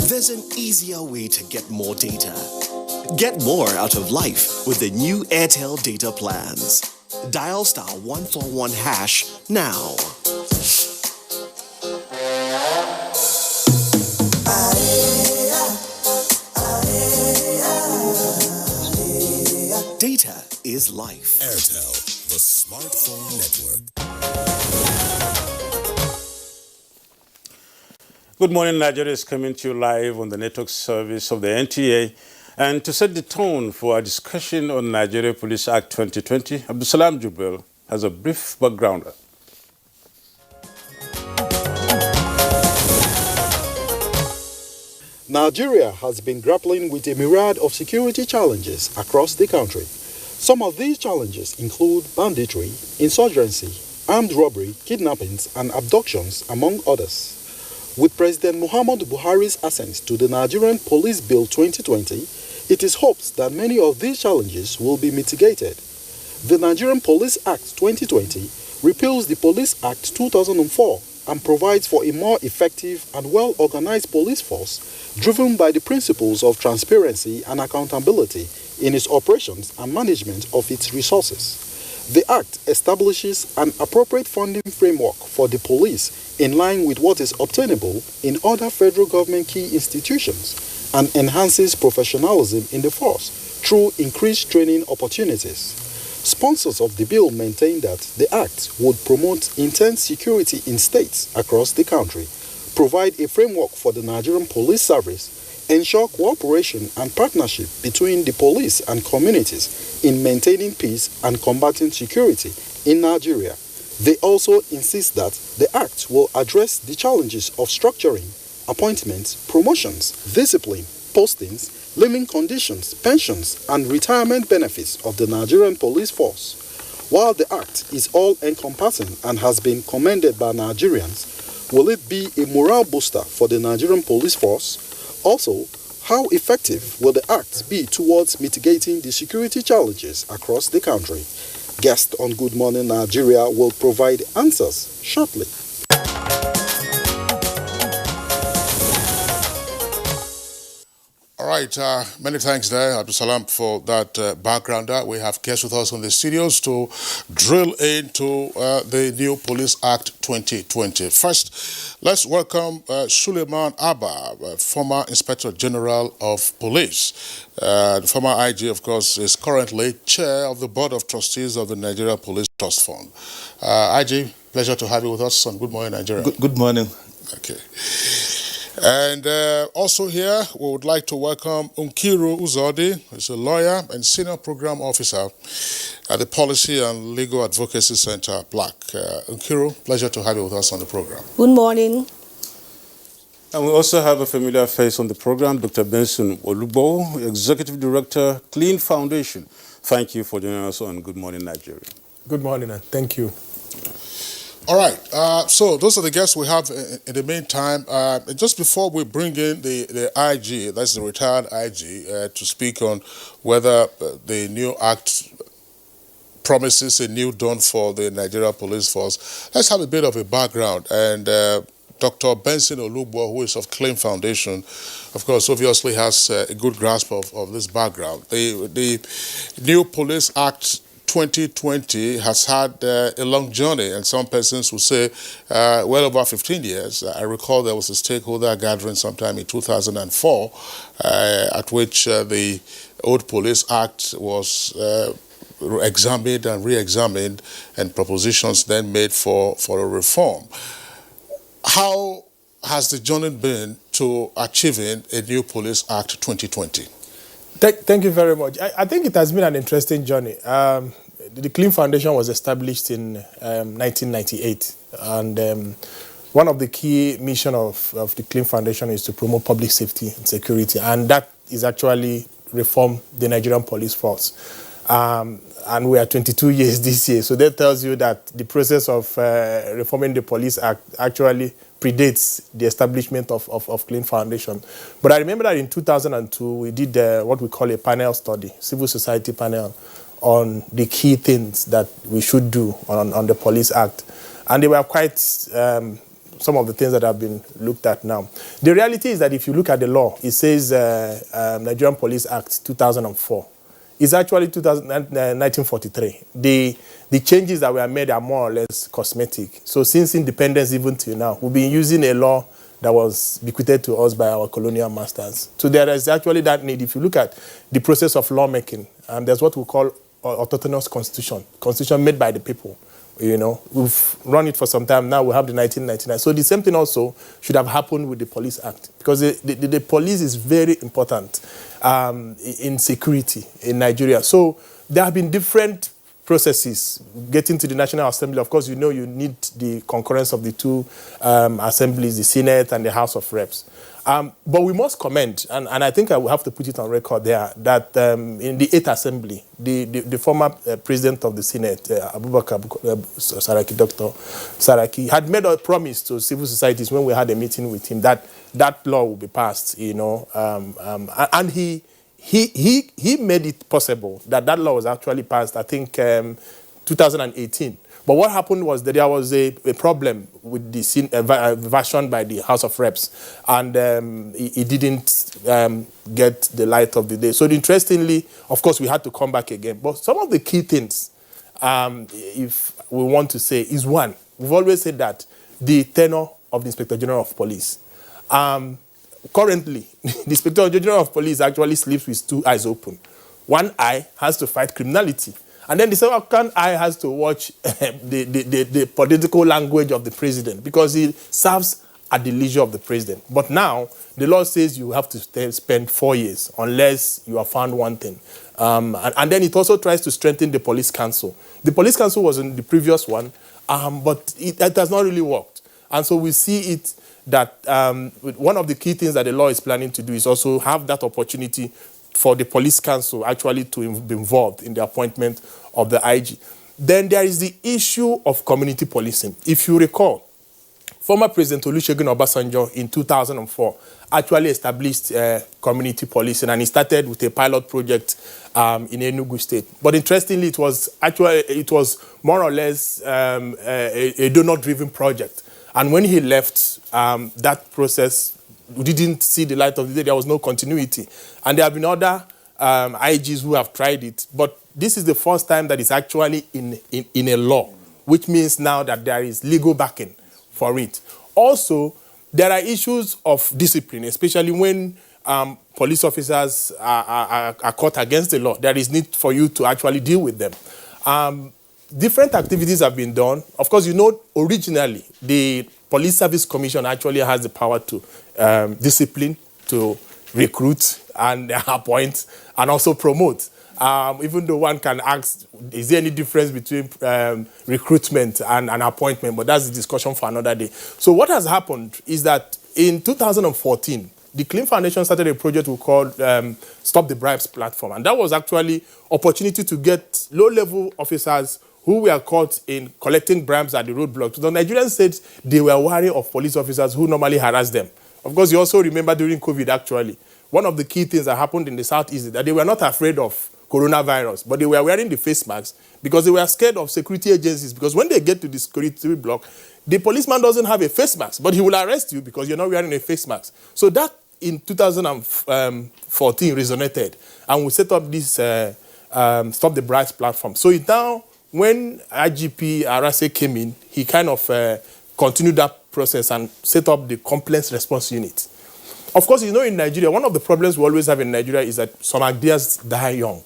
There's an easier way to get more data. Get more out of life with the new Airtel data plans. Dial *141# now. Data is life. life. Airtel, the smartphone network. Good morning, Nigeria is coming to you live on the network service of the NTA. And to set the tone for our discussion on Nigeria Police Act 2020, Abdusalam Jubril has a brief backgrounder. Nigeria has been grappling with a myriad of security challenges across the country. Some of these challenges include banditry, insurgency, armed robbery, kidnappings, and abductions, among others. With President Muhammadu Buhari's assent to the Nigerian Police Bill 2020, it is hoped that many of these challenges will be mitigated. The Nigerian Police Act 2020 repeals the Police Act 2004 and provides for a more effective and well-organized police force driven by the principles of transparency and accountability in its operations and management of its resources. The Act establishes an appropriate funding framework for the police in line with what is obtainable in other federal government key institutions and enhances professionalism in the force through increased training opportunities. Sponsors of the bill maintain that the Act would promote intense security in states across the country, provide a framework for the Nigerian Police Service, ensure cooperation and partnership between the police and communities in maintaining peace and combating security in Nigeria. They also insist that the Act will address the challenges of structuring, appointments, promotions, discipline, postings, living conditions, pensions, and retirement benefits of the Nigerian police force. While the Act is all-encompassing and has been commended by Nigerians, will it be a morale booster for the Nigerian police force? Also, how effective will the Act be towards mitigating the security challenges across the country? Guest on Good Morning Nigeria will provide answers shortly. All right, many thanks there, Abdusalam, for that backgrounder. We have guests with us in the studios to drill into the new Police Act 2020. First, let's welcome Suleiman Abba, former Inspector General of Police. The former IG, of course, is currently chair of the Board of Trustees of the Nigeria Police Trust Fund. IG, pleasure to have you with us on Good Morning Nigeria. Good morning. Okay. And also here, we would like to welcome Nkiru Uzodi, who's a lawyer and senior program officer at the Policy and Legal Advocacy Center, BLAC. Nkiru, pleasure to have you with us on the program. Good morning. And we also have a familiar face on the program, Dr. Benson Olubo, Executive Director, Clean Foundation. Thank you for joining us on Good Morning Nigeria. Good morning, and thank you. All right, so those are the guests we have in the meantime. Just before we bring in the IG, that's the retired IG, to speak on whether the new act promises a new dawn for the Nigeria Police Force, let's have a bit of a background. And Dr. Benson Olubo, who is of Clean Foundation, of course, obviously has a good grasp of this background. The new Police Act 2020 has had a long journey, and some persons will say well over 15 years. I recall there was a stakeholder gathering sometime in 2004 at which the old Police Act was examined and re-examined, and propositions then made for a reform. How has the journey been to achieving a new Police Act 2020? Thank you very much. I think it has been an interesting journey. The Clean Foundation was established in 1998, and one of the key missions of the Clean Foundation is to promote public safety and security, and that is actually reform the Nigerian police force. And we are 22 years this year, so that tells you that the process of reforming the Police Act actually predates the establishment of Clean Foundation. But I remember that in 2002, we did what we call a panel study, civil society panel, on the key things that we should do on the Police Act. And they were quite some of the things that have been looked at now. The reality is that if you look at the law, it says Nigerian Police Act 2004. It's actually 1943. The changes that were made are more or less cosmetic. So since independence even till now, we've been using a law that was bequeathed to us by our colonial masters. So there is actually that need. If you look at the process of lawmaking, there's what we call autonomous constitution made by the people. You know, we've run it for some time now. We have the 1999. So the same thing also should have happened with the Police Act, because the police is very important in security in Nigeria. So there have been different processes getting to the National Assembly. Of course, you know you need the concurrence of the two assemblies, the Senate and the House of Reps. But we must comment, and I think I will have to put it on record there, that in the 8th Assembly, the former president of the Senate, Abubakar Saraki, Dr. Saraki, had made a promise to civil societies when we had a meeting with him that that law will be passed, you know, and he made it possible that that law was actually passed, I think, 2018. But what happened was that there was a problem with the version by the House of Reps, and it didn't get the light of the day. So interestingly, of course, we had to come back again. But some of the key things, if we want to say, is one, we've always said that the tenure of the Inspector General of Police. Currently, the Inspector General of Police actually sleeps with two eyes open. One eye has to fight criminality, and then the second eye has to watch the political language of the president, because he serves at the leisure of the president. But now, the law says you have to spend 4 years unless you are found wanting. And then it also tries to strengthen the police council. The police council was in the previous one, but it has not really worked. And so we see it that one of the key things that the law is planning to do is also have that opportunity for the police council actually to be involved in the appointment of the IG. Then there is the issue of community policing. If you recall, former President Olusegun Obasanjo in 2004 actually established community policing, and he started with a pilot project in Enugu State. But interestingly, it was more or less a donor-driven project. And when he left, that process, we didn't see the light of the day. There was no continuity. And there have been other IGs who have tried it. But this is the first time that it's actually in a law, which means now that there is legal backing for it. Also, there are issues of discipline, especially when police officers are caught against the law. There is need for you to actually deal with them. Different activities have been done. Of course, you know, originally, the Police Service Commission actually has the power to discipline, to recruit and appoint, and also promote. Even though one can ask, is there any difference between recruitment and an appointment? But that's a discussion for another day. So what has happened is that in 2014, the Clean Foundation started a project we called Stop the Bribes Platform. And that was actually opportunity to get low-level officers who were caught in collecting bribes at the roadblocks. The Nigerians said they were wary of police officers who normally harass them. Of course, you also remember during COVID, actually, one of the key things that happened in the Southeast is that they were not afraid of coronavirus, but they were wearing the face masks because they were scared of security agencies. Because when they get to the security block, the policeman doesn't have a face mask, but he will arrest you because you're not wearing a face mask. So that in 2014 resonated, and we set up this Stop the Bribes platform. So it now, when IGP Arase came in, he kind of continued that process and set up the Complaints Response Unit. Of course, you know, in Nigeria, one of the problems we always have in Nigeria is that some ideas die young.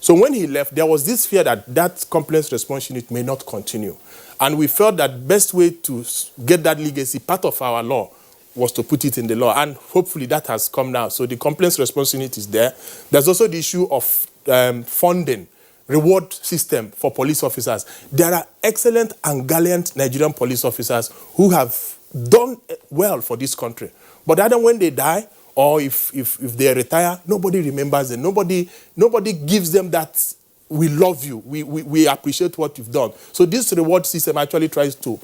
So when he left, there was this fear that that Complaints Response Unit may not continue. And we felt that the best way to get that legacy, part of our law, was to put it in the law. And hopefully that has come now. So the Complaints Response Unit is there. There's also the issue of funding, reward system for police officers. There are excellent and gallant Nigerian police officers who have done well for this country. But either when they die or if they retire, nobody remembers them. Nobody gives them that, we love you, we appreciate what you've done. So this reward system actually tries to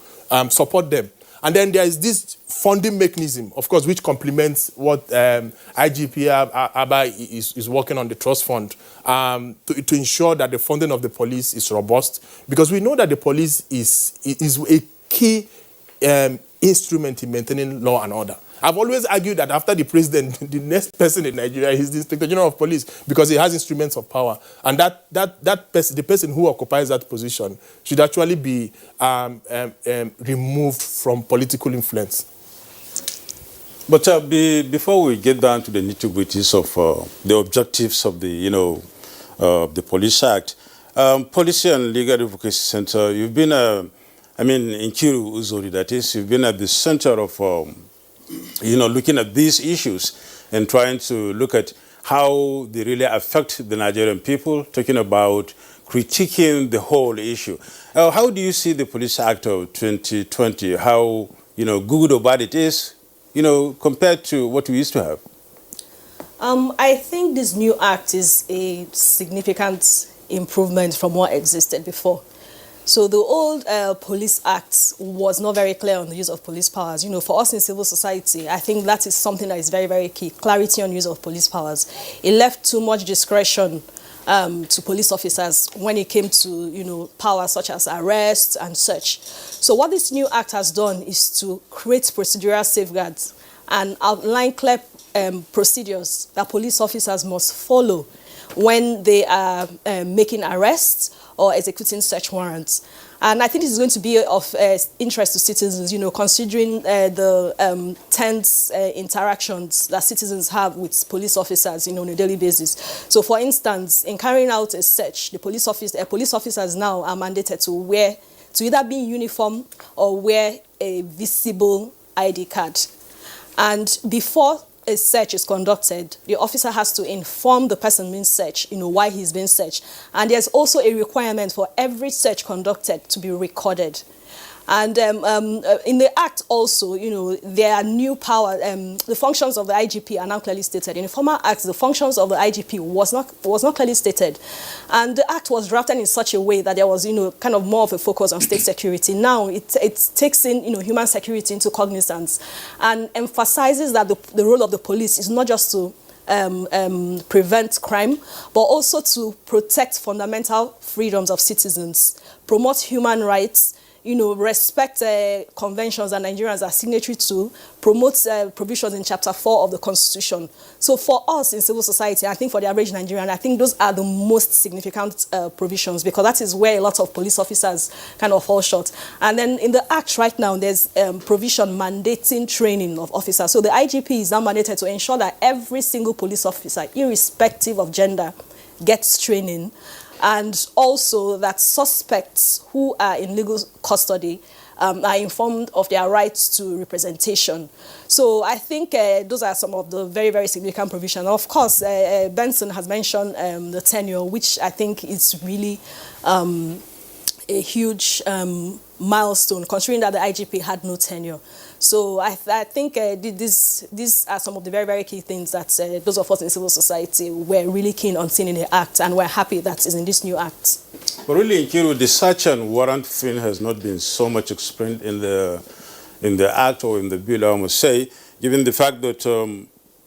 support them. And then there is this funding mechanism, of course, which complements what IGP Abba is working on, the trust fund, to ensure that the funding of the police is robust. Because we know that the police is a key instrument in maintaining law and order. I've always argued that after the president, the next person in Nigeria is the Inspector General of Police, because he has instruments of power. And the person who occupies that position should actually be removed from political influence. But before we get down to the nitty-gritties of the objectives of the, the Police Act, Policy and Legal Advocacy Center, you've been, in Kiru Uzori, that is, you've been at the center of, looking at these issues and trying to look at how they really affect the Nigerian people, talking about critiquing the whole issue. How do you see the Police Act of 2020, how, good or bad it is, compared to what we used to have? I think this new act is a significant improvement from what existed before. So the old Police Act was not very clear on the use of police powers. For us in civil society, I think that is something that is very, very key, clarity on use of police powers. It left too much discretion to police officers when it came to, powers such as arrest and search. So what this new act has done is to create procedural safeguards and outline clear procedures that police officers must follow when they are making arrests or executing search warrants. And I think this is going to be of interest to citizens, considering the tense interactions that citizens have with police officers, on a daily basis. So, for instance, in carrying out a search, police officers now are mandated to either be in uniform or wear a visible ID card. And before a search is conducted, the officer has to inform the person being searched, why he's being searched. And there's also a requirement for every search conducted to be recorded. And in the Act also, there are new power. The functions of the IGP are now clearly stated. In the former Act, the functions of the IGP was not clearly stated. And the Act was drafted in such a way that there was, kind of more of a focus on state security. Now it takes in, human security into cognizance and emphasizes that the role of the police is not just to prevent crime, but also to protect fundamental freedoms of citizens, promote human rights, respect conventions that Nigerians are signatory to, promote provisions in Chapter 4 of the Constitution. So for us in civil society, I think for the average Nigerian, I think those are the most significant provisions, because that is where a lot of police officers kind of fall short. And then in the Act right now, there's provision mandating training of officers. So the IGP is now mandated to ensure that every single police officer, irrespective of gender, gets training. And also that suspects who are in legal custody are informed of their rights to representation. So I think those are some of the very, very significant provisions. Of course, Benson has mentioned the tenure, which I think is really a huge milestone, considering that the IGP had no tenure. So I think these are some of the very, very key things that those of us in civil society were really keen on seeing in the Act, and we're happy that is in this new Act. But really, in Kiru, the search and warrant thing has not been so much explained in the Act or in the bill, I must say, given the fact that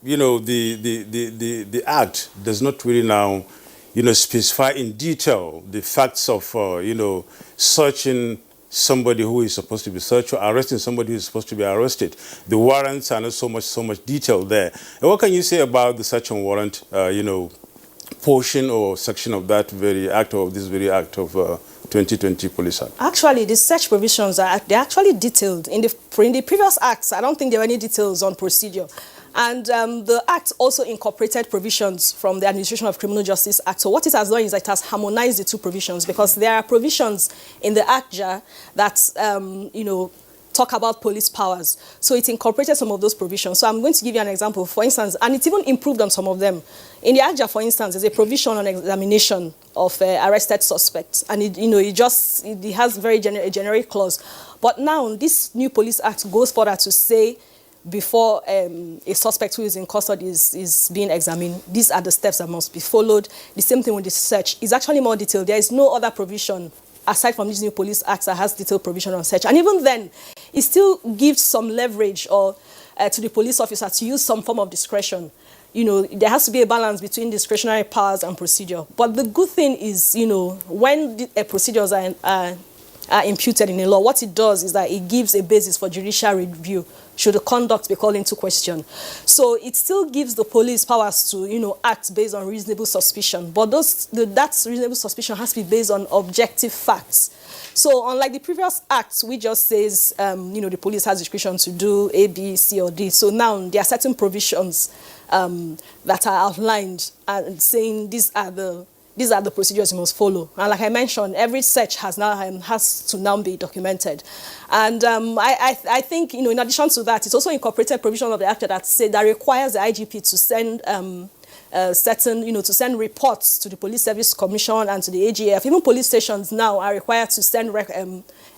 the Act does not really now specify in detail the facts of searching somebody who is supposed to be searched or arresting somebody who is supposed to be arrested. The warrants are not so much detail there. And what can you say about the search and warrant, portion or section of that very Act, or this very Act of 2020 Police Act? Actually, the search provisions they're actually detailed. In the previous acts, I don't think there were any details on procedure. And the Act also incorporated provisions from the Administration of Criminal Justice Act. So what it has done is it has harmonized the two provisions, because there are provisions in the ACJA that, talk about police powers. So it incorporated some of those provisions. So I'm going to give you an example, for instance, and it even improved on some of them. In the ACJA, for instance, there's a provision on examination of arrested suspects. And it has very a generic clause. But now this new Police Act goes further to say, before a suspect who is in custody is being examined, these are the steps that must be followed. The same thing with the search. It's actually more detailed. There is no other provision aside from this new Police Act that has detailed provision on search. And even then, it still gives some leverage to the police officer to use some form of discretion. There has to be a balance between discretionary powers and procedure. But the good thing is, when the procedures are imputed in a law, what it does is that it gives a basis for judicial review should the conduct be called into question. So it still gives the police powers to, act based on reasonable suspicion. But that reasonable suspicion has to be based on objective facts. So unlike the previous acts, which just says, the police has discretion to do A, B, C, or D. So now there are certain provisions that are outlined and saying these are the these are the procedures you must follow. And like I mentioned, every search has to now be documented. And I think, in addition to that, it's also incorporated provision of the Act that requires the IGP to send to send reports to the Police Service Commission and to the AGF. Even police stations now are required to send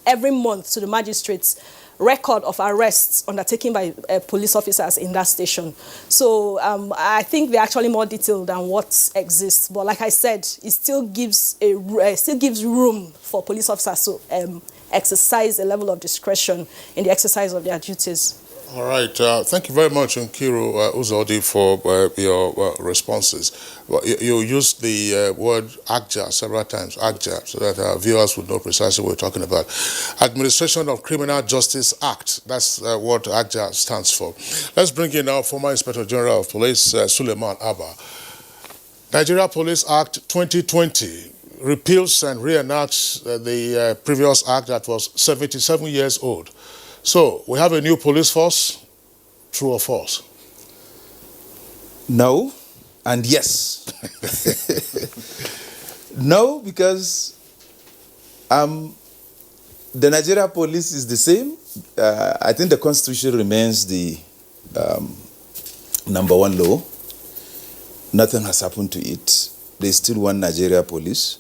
every month to the magistrates record of arrests undertaken by police officers in that station. So I think they're actually more detailed than what exists. But like I said, it still gives room for police officers to exercise a level of discretion in the exercise of their duties. All right. Thank you very much, Nkiru Uzodi, for your responses. Well, you used the word ACJA several times, ACJA, so that our viewers would know precisely what we're talking about. Administration of Criminal Justice Act. That's what ACJA stands for. Let's bring in our former Inspector General of Police, Suleiman Abba. Nigeria Police Act 2020 repeals and reenacts the previous act that was 77 years old. So, we have a new police force, true or false? No, and yes. No, because the Nigeria police is the same. I think the constitution remains the number one law. Nothing has happened to it. There's still one Nigeria police.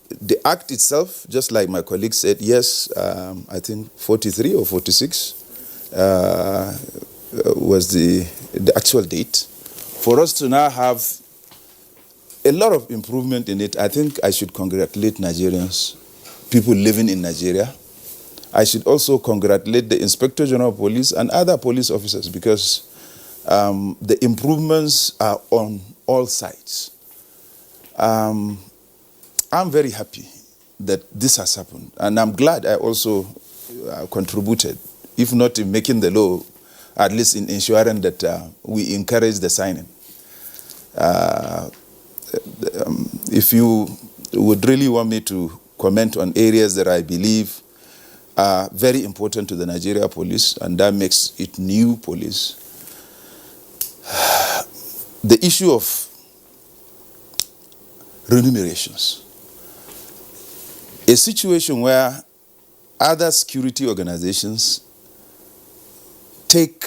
The act itself, just like my colleague said, yes, I think 43 or 46 was the actual date. For us to now have a lot of improvement in it, I think I should congratulate Nigerians, people living in Nigeria. I should also congratulate the Inspector General of Police and other police officers, because the improvements are on all sides. I'm very happy that this has happened, and I'm glad I also contributed, if not in making the law, at least in ensuring that we encourage the signing. If you would really want me to comment on areas that I believe are very important to the Nigeria police, and that makes it new police, the issue of remunerations. A situation where other security organizations take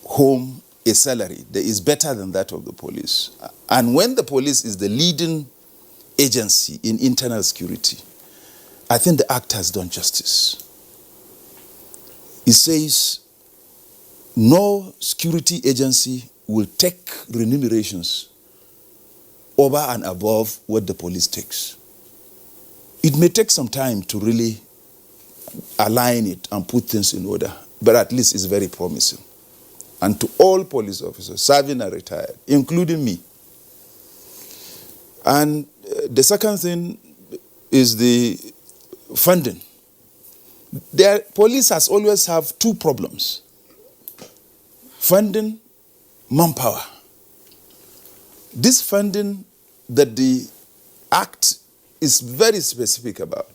home a salary that is better than that of the police. And when the police is the leading agency in internal security, I think the act has done justice. It says no security agency will take remunerations over and above what the police takes. It may take some time to really align it and put things in order, but at least it's very promising. And to all police officers, serving and retired, including me. And the second thing is the funding. Police has always have two problems: funding, manpower. This funding that the Act is very specific about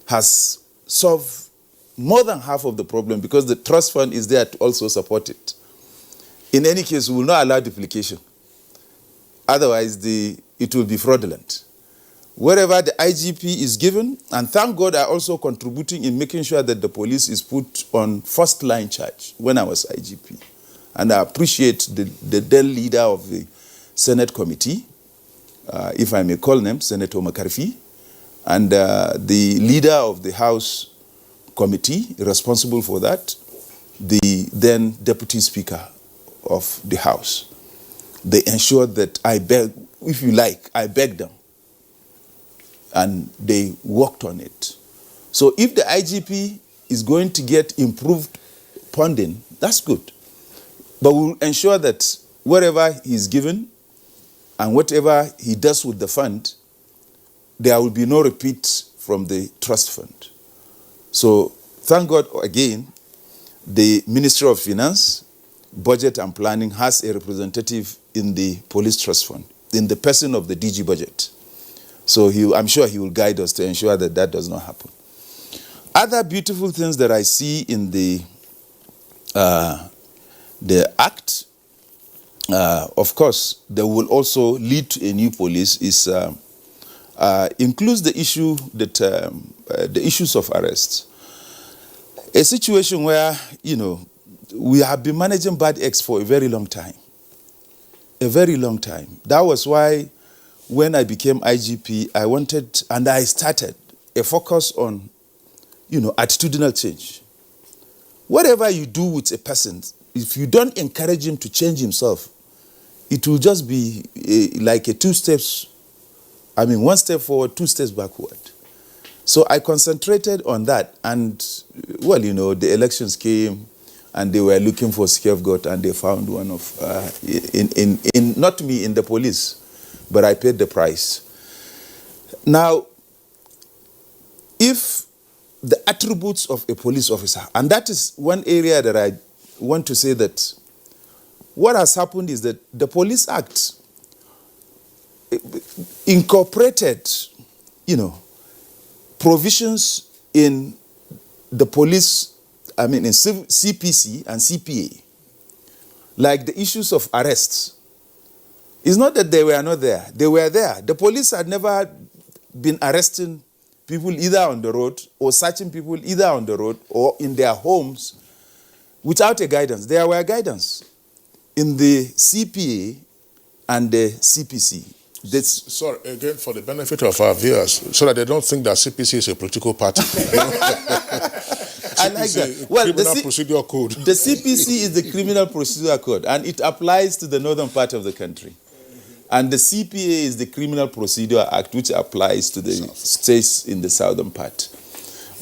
has solved more than half of the problem, because the trust fund is there to also support it. In any case, we will not allow duplication. Otherwise, it will be fraudulent. Wherever the IGP is given, and thank God I also contributing in making sure that the police is put on first line charge when I was IGP. And I appreciate the then leader of the Senate committee, if I may call them, Senator McCarthy, and the leader of the House committee responsible for that, the then Deputy Speaker of the House. They ensured that I begged them, and they worked on it. So if the IGP is going to get improved funding, that's good. But we'll ensure that wherever he's given and whatever he does with the fund, there will be no repeat from the trust fund. So thank God again, the Ministry of Finance, Budget and Planning has a representative in the Police Trust Fund, in the person of the DG Budget. So I'm sure he will guide us to ensure that that does not happen. Other beautiful things that I see in the Act of course, that will also lead to a new police includes the issue that the issues of arrests. A situation where, we have been managing bad acts for a very long time. A very long time. That was why when I became IGP, I wanted, and I started a focus on, attitudinal change. Whatever you do with a person, if you don't encourage him to change himself, it will just be like one step forward, 2 steps backward. So I concentrated on that, and the elections came, and they were looking for scapegoat, and they found one of not me in the police, but I paid the price. Now, if the attributes of a police officer, and that is one area that I want to say that what has happened is that the Police Act incorporated, provisions in the police, in CPC and CPA, like the issues of arrests. It's not that they were not there. They were there. The police had never been arresting people either on the road or searching people either on the road or in their homes without a guidance. There were guidance in the CPA and the CPC. Sorry, again, for the benefit of our viewers, so that they don't think that CPC is a political party. I like that. Well, Criminal Procedure Code. The CPC is the Criminal Procedure Code, and it applies to the northern part of the country. And the CPA is the Criminal Procedure Act, which applies to the states in the southern part.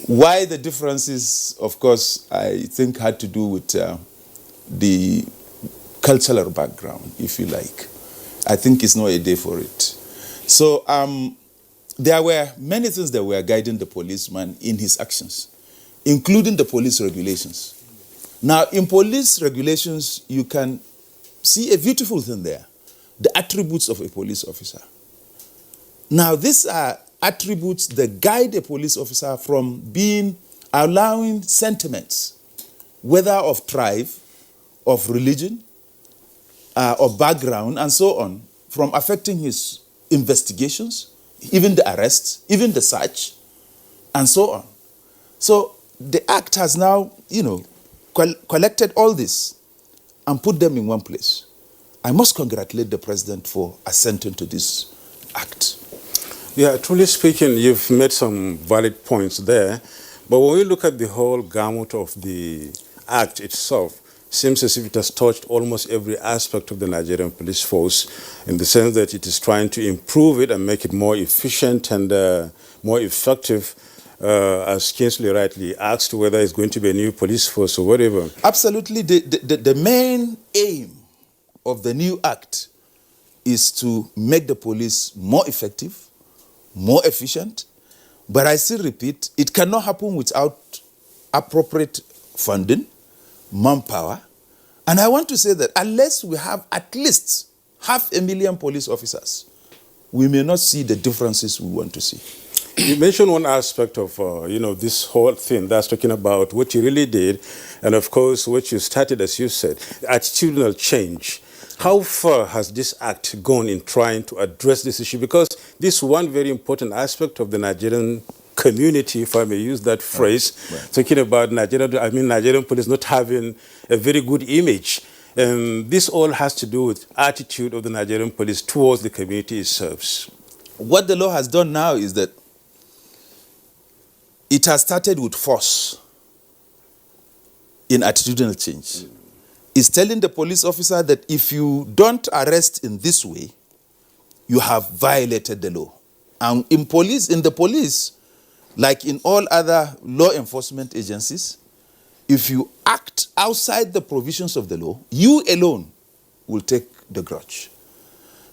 Why the differences, of course, I think had to do with the cultural background, if you like. I think it's not a day for it. So there were many things that were guiding the policeman in his actions, including the police regulations. Now, in police regulations, you can see a beautiful thing there, the attributes of a police officer. Now, these are attributes that guide a police officer from allowing sentiments, whether of tribe, of religion, of background, and so on, from affecting his investigations, even the arrests, even the search, and so on. So the Act has now, collected all this and put them in one place. I must congratulate the President for assenting to this Act. Yeah, truly speaking, you've made some valid points there. But when we look at the whole gamut of the Act itself, seems as if it has touched almost every aspect of the Nigerian police force, in the sense that it is trying to improve it and make it more efficient and more effective, as Kingsley rightly asked, whether it's going to be a new police force or whatever. Absolutely. The main aim of the new Act is to make the police more effective, more efficient. But I still repeat, it cannot happen without appropriate funding, manpower. And I want to say that unless we have at least 500,000 police officers, we may not see the differences we want to see. You mentioned one aspect of, this whole thing that's talking about what you really did, and of course what you started, as you said, attitudinal change. How far has this Act gone in trying to address this issue? Because this is one very important aspect of the Nigerian community, if I may use that phrase, talking about Nigerian police not having a very good image. This all has to do with attitude of the Nigerian police towards the community it serves. What the law has done now is that it has started with force in attitudinal change. It's telling the police officer that if you don't arrest in this way, you have violated the law. And in the police, like in all other law enforcement agencies, if you act outside the provisions of the law, you alone will take the grudge.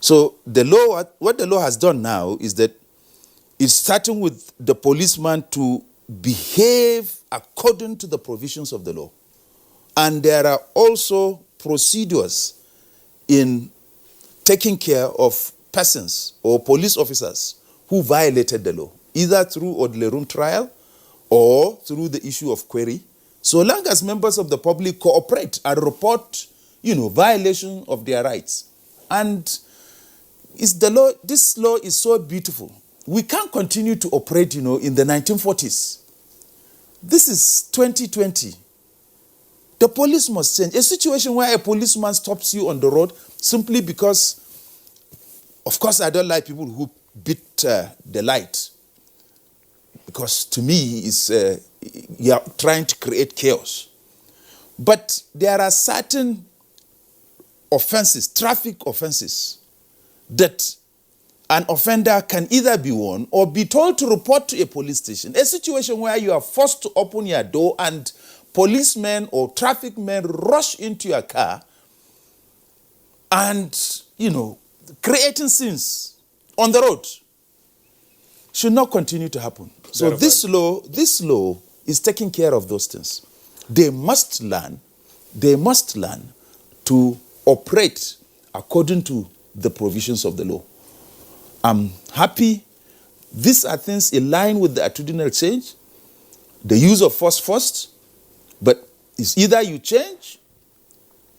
So the law, what the law has done now is that it's starting with the policeman to behave according to the provisions of the law. And there are also procedures in taking care of persons or police officers who violated the law, either through orderly room trial or through the issue of query, so long as members of the public cooperate and report violation of their rights. And this law is so beautiful. We can't continue to operate, in the 1940s. This is 2020. The police must change. A situation where a policeman stops you on the road simply because, of course, I don't like people who beat the light. Because to me, you are trying to create chaos. But there are certain offenses, traffic offenses, that an offender can either be warned or be told to report to a police station. A situation where you are forced to open your door and policemen or traffic men rush into your car and, creating scenes on the road should not continue to happen. So this law is taking care of those things. They must learn to operate according to the provisions of the law. I'm happy. These are things in line with the attitudinal change, the use of force first, but it's either you change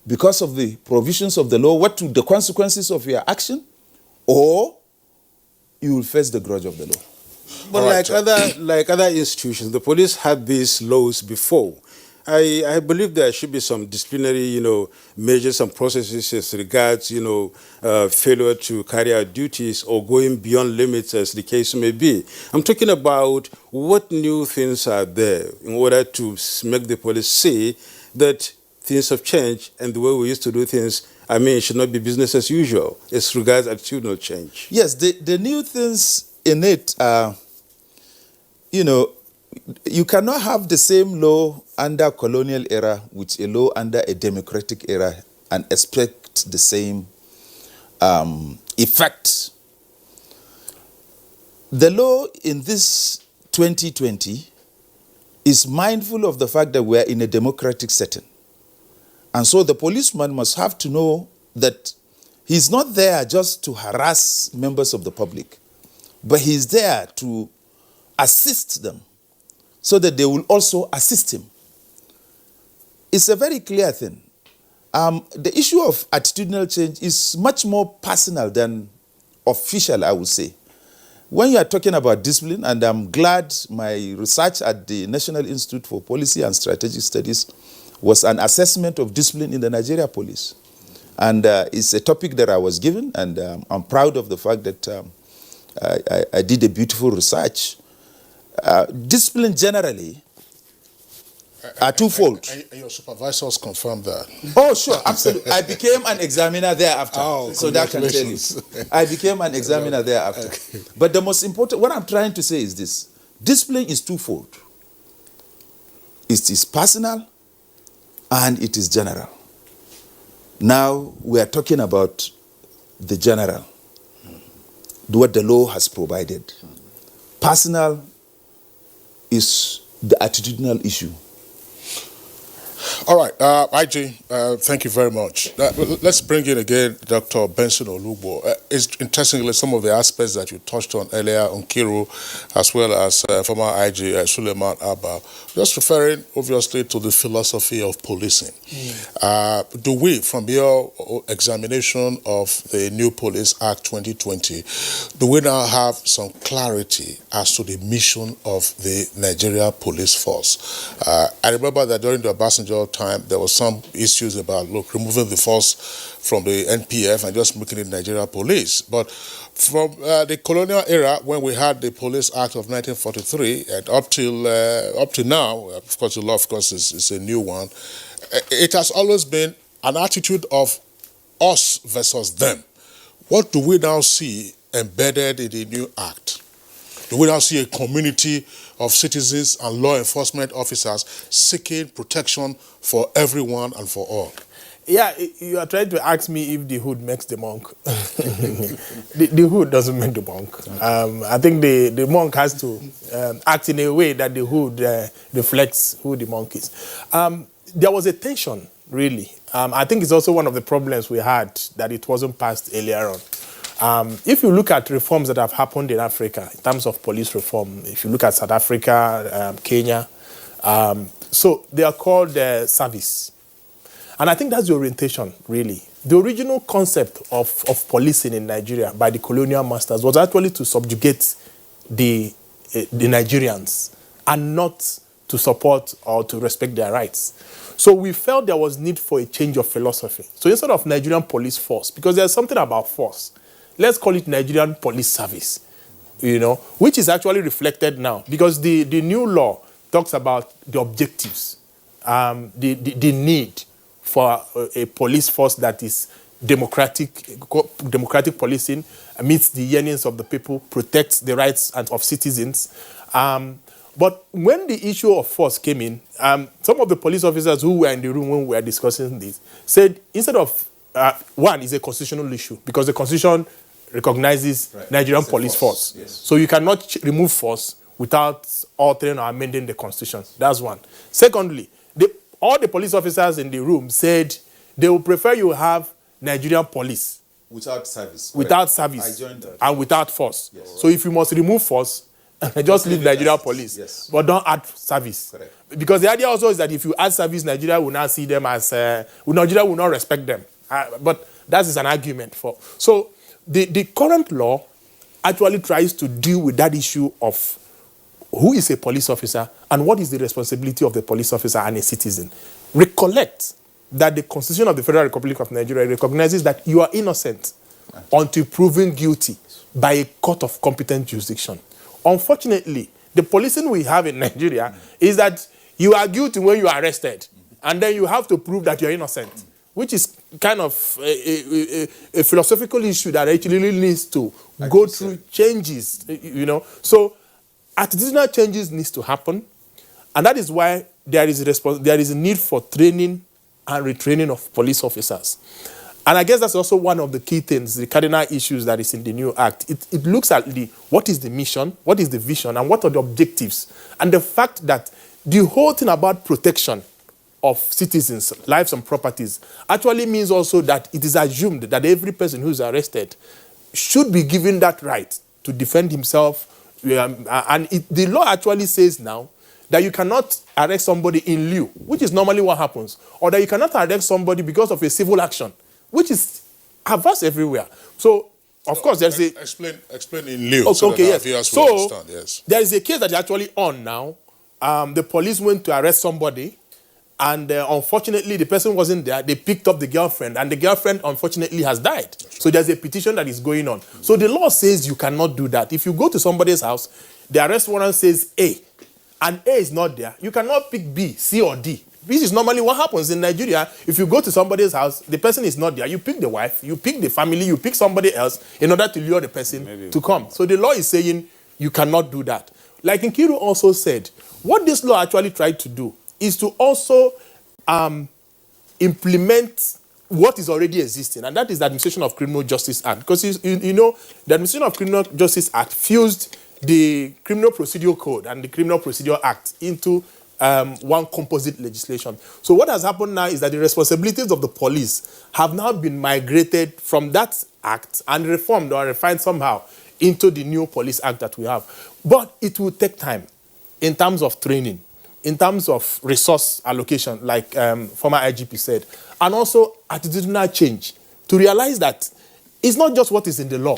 because of the provisions of the law, the consequences of your action, or you will face the grudge of the law. But like other institutions, the police had these laws before. I believe there should be some disciplinary, measures and processes as regards, failure to carry out duties or going beyond limits as the case may be. I'm talking about what new things are there in order to make the police see that things have changed and the way we used to do things, it should not be business as usual as regards attitudinal change. Yes, the new things in it are, you cannot have the same law under colonial era with a law under a democratic era and expect the same effect. The law in this 2020 is mindful of the fact that we are in a democratic setting. And so the policeman must have to know that he's not there just to harass members of the public, but he's there to assist them so that they will also assist him. It's a very clear thing. The issue of attitudinal change is much more personal than official, I would say. When you are talking about discipline, and I'm glad my research at the National Institute for Policy and Strategic Studies was an assessment of discipline in the Nigeria Police. And it's a topic that I was given, and I'm proud of the fact that I did a beautiful research. Discipline generally are twofold. And your supervisors confirmed that? Oh, sure, absolutely. I became an examiner thereafter. So that can tell you. I became an examiner thereafter. Okay. But the most important, what I'm trying to say is this. Discipline is twofold. It is personal and it is general. Now we are talking about the general, what the law has provided. Personal is the attitudinal issue. All right, IG, thank you very much. Let's bring in again Dr. Benson Olugbo. It's interestingly some of the aspects that you touched on earlier on Kiru, as well as former IG Suleiman Abba, just referring obviously to the philosophy of policing. Do we, from your examination of the new Police Act 2020, do we now have some clarity as to the mission of the Nigeria Police Force? I remember that during the Obasanjo time, there was some issues about, removing the force from the NPF and just making it Nigeria Police. But from the colonial era, when we had the Police Act of 1943, and up till now, of course, the law, of course, is a new one, it has always been an attitude of us versus them. What do we now see embedded in the new act? Do we now see a community of citizens and law enforcement officers seeking protection for everyone and for all? Yeah, you are trying to ask me if the hood makes the monk. the hood doesn't make the monk. I think the monk has to act in a way that the hood reflects who the monk is. There was a tension, really. I think it's also one of the problems we had, that it wasn't passed earlier on. If you look at reforms that have happened in Africa, in terms of police reform, if you look at South Africa, Kenya, so they are called service. And I think that's the orientation, really. The original concept of policing in Nigeria by the colonial masters was actually to subjugate the Nigerians and not to support or to respect their rights. So we felt there was need for a change of philosophy. So instead of Nigerian police force, because there's something about force, let's call it Nigerian Police Service, which is actually reflected now, because the new law talks about the objectives, the need for a police force that is democratic policing, meets the yearnings of the people, protects the rights of citizens. But when the issue of force came in, some of the police officers who were in the room when we were discussing this said, instead of, one is a constitutional issue, because the Constitution recognizes Nigerian police force. Yes. So you cannot remove force without altering or amending the Constitution. That's one. Secondly, all the police officers in the room said they would prefer you have Nigerian police. Without service. Without service. I joined that. And without force. Yes. So if you must remove force, just leave Nigerian police. Yes. But don't add service. Correct. Because the idea also is that if you add service, Nigeria will not see them as, Nigeria will not respect them. But that is an argument for. So the current law actually tries to deal with that issue of who is a police officer and what is the responsibility of the police officer and a citizen. Recollect that the Constitution of the Federal Republic of Nigeria recognizes that you are innocent until proven guilty by a court of competent jurisdiction. Unfortunately, the policing we have in Nigeria is that you are guilty when you are arrested, and then you have to prove that you are innocent, which is kind of a philosophical issue that actually needs to go through changes, So attitudinal changes needs to happen, and that is why there is a need for training and retraining of police officers. And I guess that's also one of the key things, the cardinal issues that is in the new act. It looks at what is the mission, what is the vision, and what are the objectives. And the fact that the whole thing about protection of citizens' lives and properties actually means also that it is assumed that every person who is arrested should be given that right to defend himself. The law actually says now that you cannot arrest somebody in lieu, which is normally what happens, or that you cannot arrest somebody because of a civil action, which is adverse everywhere. So, of course, there's a... Explain in lieu, so that our viewers will understand, yes. There is a case that is actually on now. The police went to arrest somebody, and unfortunately, the person wasn't there. They picked up the girlfriend, and the girlfriend, unfortunately, has died. So there's a petition that is going on. So the law says you cannot do that. If you go to somebody's house, the arrest warrant says A, and A is not there, you cannot pick B, C, or D. This is normally what happens in Nigeria. If you go to somebody's house, the person is not there. You pick the wife, you pick the family, you pick somebody else in order to lure the person to come. So the law is saying you cannot do that. Like Nkiru also said, what this law actually tried to do is to also implement what is already existing, and that is the Administration of Criminal Justice Act. Because the Administration of Criminal Justice Act fused the Criminal Procedure Code and the Criminal Procedure Act into one composite legislation. So what has happened now is that the responsibilities of the police have now been migrated from that act and reformed or refined somehow into the new police act that we have. But it will take time in terms of training, in terms of resource allocation, like former IGP said, and also attitudinal change to realize that it's not just what is in the law.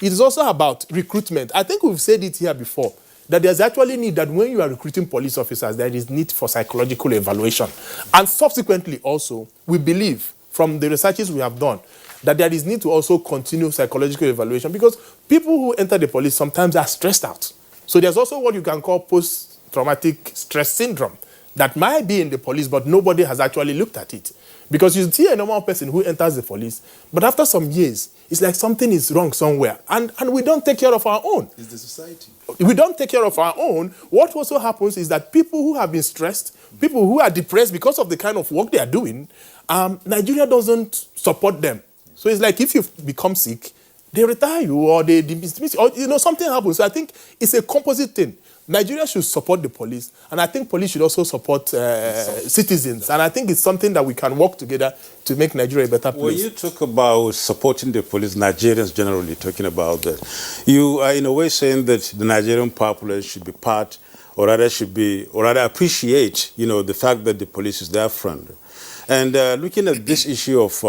It is also about recruitment. I think we've said it here before, that there's actually need that when you are recruiting police officers, there is need for psychological evaluation. And subsequently also, we believe from the researches we have done that there is need to also continue psychological evaluation, because people who enter the police sometimes are stressed out. So there's also what you can call post-traumatic stress syndrome that might be in the police, but nobody has actually looked at it. Because you see a normal person who enters the police, but after some years, it's like something is wrong somewhere. And we don't take care of our own. It's the society. We don't take care of our own. What also happens is that people who have been stressed, people who are depressed because of the kind of work they are doing, Nigeria doesn't support them. So it's like if you become sick, they retire you or they dismiss you, or something happens. So I think it's a composite thing. Nigeria should support the police, and I think police should also support citizens. And I think it's something that we can work together to make Nigeria a better place. When you talk about supporting the police, Nigerians generally talking about that, you are in a way saying that the Nigerian populace should be part, or rather appreciate, the fact that the police is their friend. And looking at this issue of,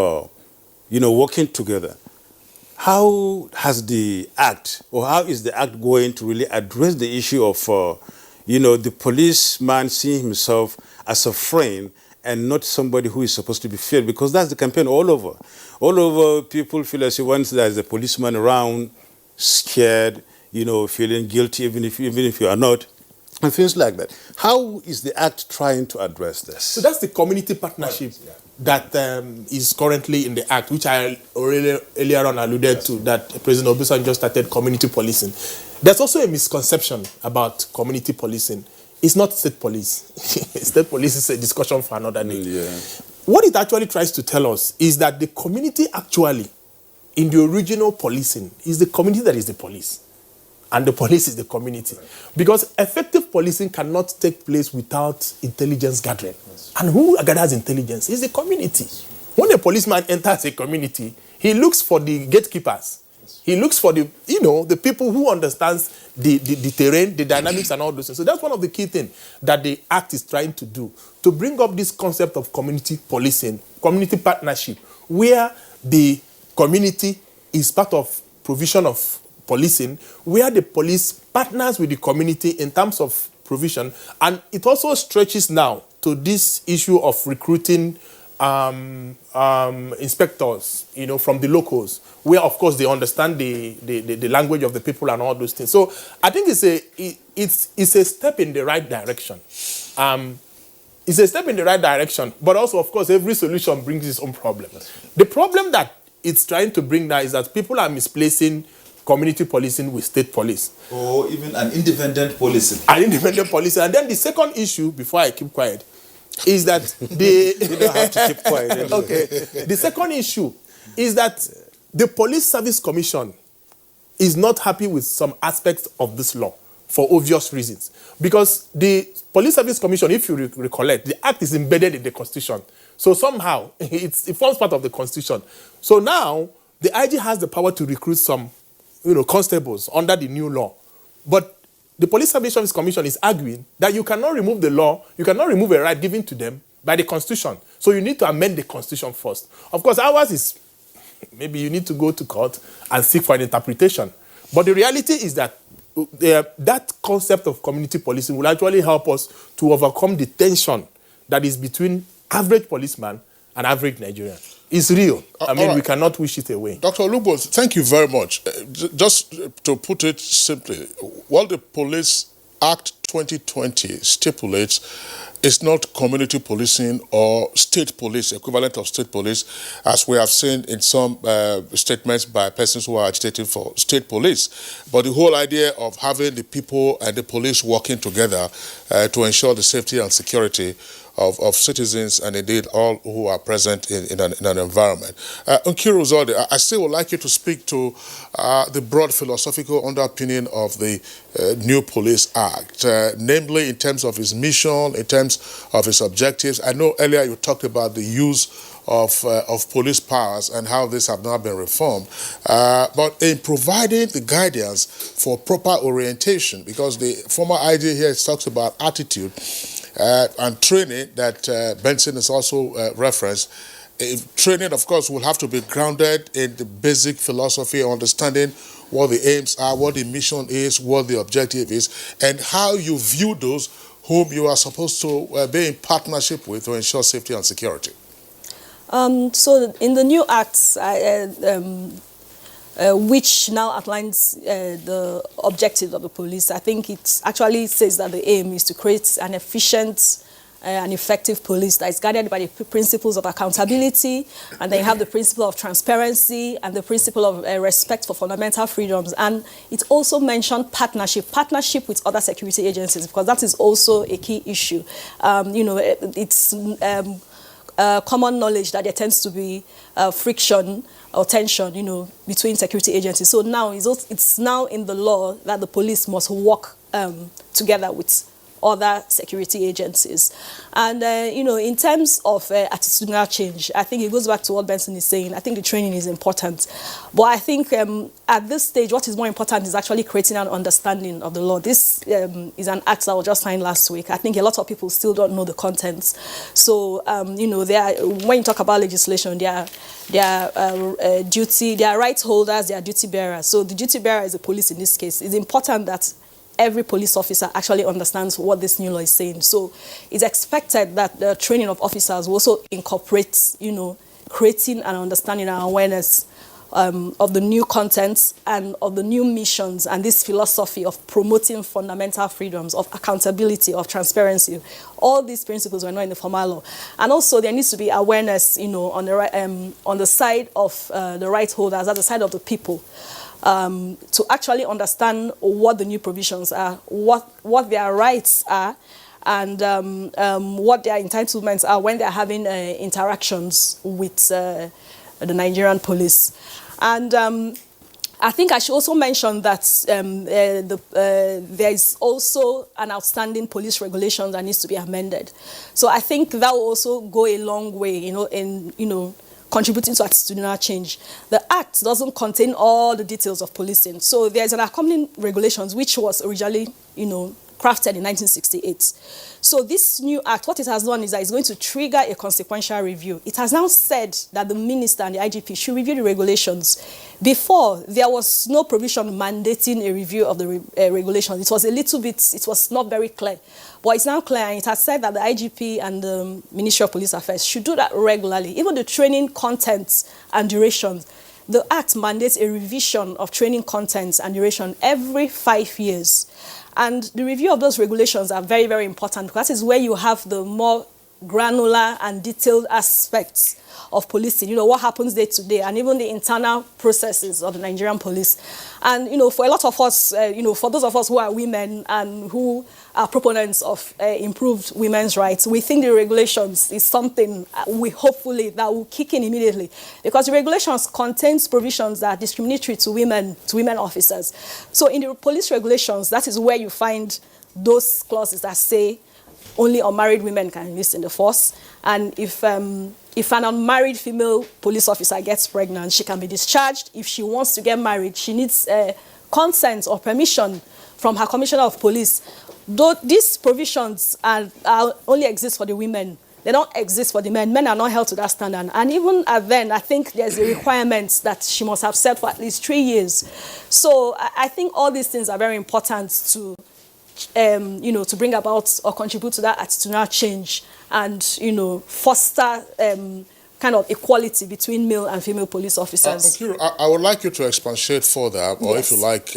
working together, how has the Act, or how is the Act going to really address the issue of, the policeman seeing himself as a friend and not somebody who is supposed to be feared? Because that's the campaign all over. All over, people feel as if once there's a policeman around, scared, feeling guilty, even if you are not, and things like that. How is the Act trying to address this? So that's the community partnership that is currently in the Act, which I earlier on alluded to, that President Obasanjo started community policing. There's also a misconception about community policing. It's not state police. State police is a discussion for another day. Yeah. What it actually tries to tell us is that the community actually, in the original policing, is the community that is the police. And the police is the community. Because effective policing cannot take place without intelligence gathering. And who gathers intelligence is the community. When a policeman enters a community, he looks for the gatekeepers. He looks for the people who understands the terrain, the dynamics and all those things. So that's one of the key things that the Act is trying to do, to bring up this concept of community policing, community partnership, where the community is part of provision of policing, where the police partners with the community in terms of provision. And it also stretches now to this issue of recruiting inspectors, from the locals, where of course they understand the language of the people and all those things. So I think it's a step in the right direction. It's a step in the right direction, but also of course every solution brings its own problem. The problem that it's trying to bring now is that people are misplacing community policing with state police. Or even an independent policing. An independent policing. And then the second issue, before I keep quiet, is that the... You don't have to keep quiet. Anyway. Okay. The second issue is that the Police Service Commission is not happy with some aspects of this law for obvious reasons. Because the Police Service Commission, if you recollect, the Act is embedded in the Constitution. So somehow, it forms part of the Constitution. So now, the IG has the power to recruit some constables under the new law. But the Police Service Commission is arguing that you cannot remove the law, you cannot remove a right given to them by the Constitution. So you need to amend the Constitution first. Of course, ours is, maybe you need to go to court and seek for an interpretation. But the reality is that that concept of community policing will actually help us to overcome the tension that is between average policeman and average Nigerian. It's real. We cannot wish it away. Dr. Olugbo, thank you very much. Just to put it simply, what the Police Act 2020 stipulates is not community policing or state police, equivalent of state police, as we have seen in some statements by persons who are agitating for state police. But the whole idea of having the people and the police working together to ensure the safety and security of citizens and indeed all who are present in an environment. Nkiru Uzodimma, I still would like you to speak to the broad philosophical underpinning of the new Police Act, namely in terms of its mission, in terms of its objectives. I know earlier you talked about the use of police powers and how these have not been reformed, but in providing the guidance for proper orientation, because the former idea here talks about attitude, and training that Benson has also referenced. Training, of course, will have to be grounded in the basic philosophy, understanding what the aims are, what the mission is, what the objective is, and how you view those whom you are supposed to be in partnership with to ensure safety and security. So in the new acts, which now outlines the objectives of the police, I think it actually says that the aim is to create an efficient and effective police that is guided by the principles of accountability, and then you have the principle of transparency and the principle of respect for fundamental freedoms. And it also mentioned partnership with other security agencies, because that is also a key issue. It's common knowledge that there tends to be friction or tension, between security agencies. So now it's now in the law that the police must work together with other security agencies. And, in terms of attitudinal change, I think it goes back to what Benson is saying. I think the training is important. But I think at this stage, what is more important is actually creating an understanding of the law. This is an act that was just signed last week. I think a lot of people still don't know the contents. So, when you talk about legislation, there are rights holders, there are duty bearers. So the duty bearer is the police in this case. It's important that every police officer actually understands what this new law is saying. So it's expected that the training of officers will also incorporate, creating an understanding and awareness of the new contents and of the new missions and this philosophy of promoting fundamental freedoms, of accountability, of transparency. All these principles were not in the formal law. And also there needs to be awareness, on the side of the rights holders, at the side of the people, to actually understand what the new provisions are, what their rights are, and what their entitlements are when they're having interactions with the Nigerian police. And I think I should also mention that there is also an outstanding police regulation that needs to be amended. So I think that will also go a long way, in contributing to attitudinal change. The Act doesn't contain all the details of policing. So there's an accompanying regulations which was originally, crafted in 1968. So this new act, what it has done is that it's going to trigger a consequential review. It has now said that the minister and the IGP should review the regulations. Before, there was no provision mandating a review of the regulations. It was it was not very clear. But it's now clear, and it has said that the IGP and the Ministry of Police Affairs should do that regularly. Even the training contents and durations. The Act mandates a revision of training contents and duration every 5 years. And the review of those regulations are very, very important because that is where you have the more granular and detailed aspects of policing, what happens day to day, and even the internal processes of the Nigerian police. And, for a lot of us, for those of us who are women and who are proponents of improved women's rights, we think the regulations is something hopefully that will kick in immediately, because the regulations contains provisions that are discriminatory to women officers. So in the police regulations, that is where you find those clauses that say only unmarried women can enlist in the force. And if an unmarried female police officer gets pregnant, she can be discharged. If she wants to get married, she needs consent or permission from her commissioner of police. Though these provisions only exist for the women, they don't exist for the men. Men are not held to that standard. And even then, I think there's a requirement that she must have served for at least 3 years. So I think all these things are very important to to bring about or contribute to that attitudinal change and, foster kind of equality between male and female police officers. I would like you to expatiate further, or if you like,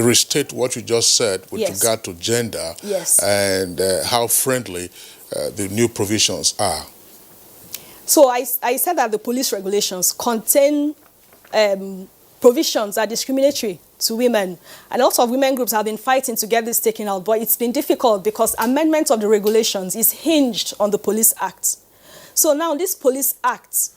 restate what you just said with regard to gender and how friendly the new provisions are. So I said that the police regulations contain provisions that are discriminatory to women. And a lot of women groups have been fighting to get this taken out, but it's been difficult because amendment of the regulations is hinged on the Police Act. So now this Police Act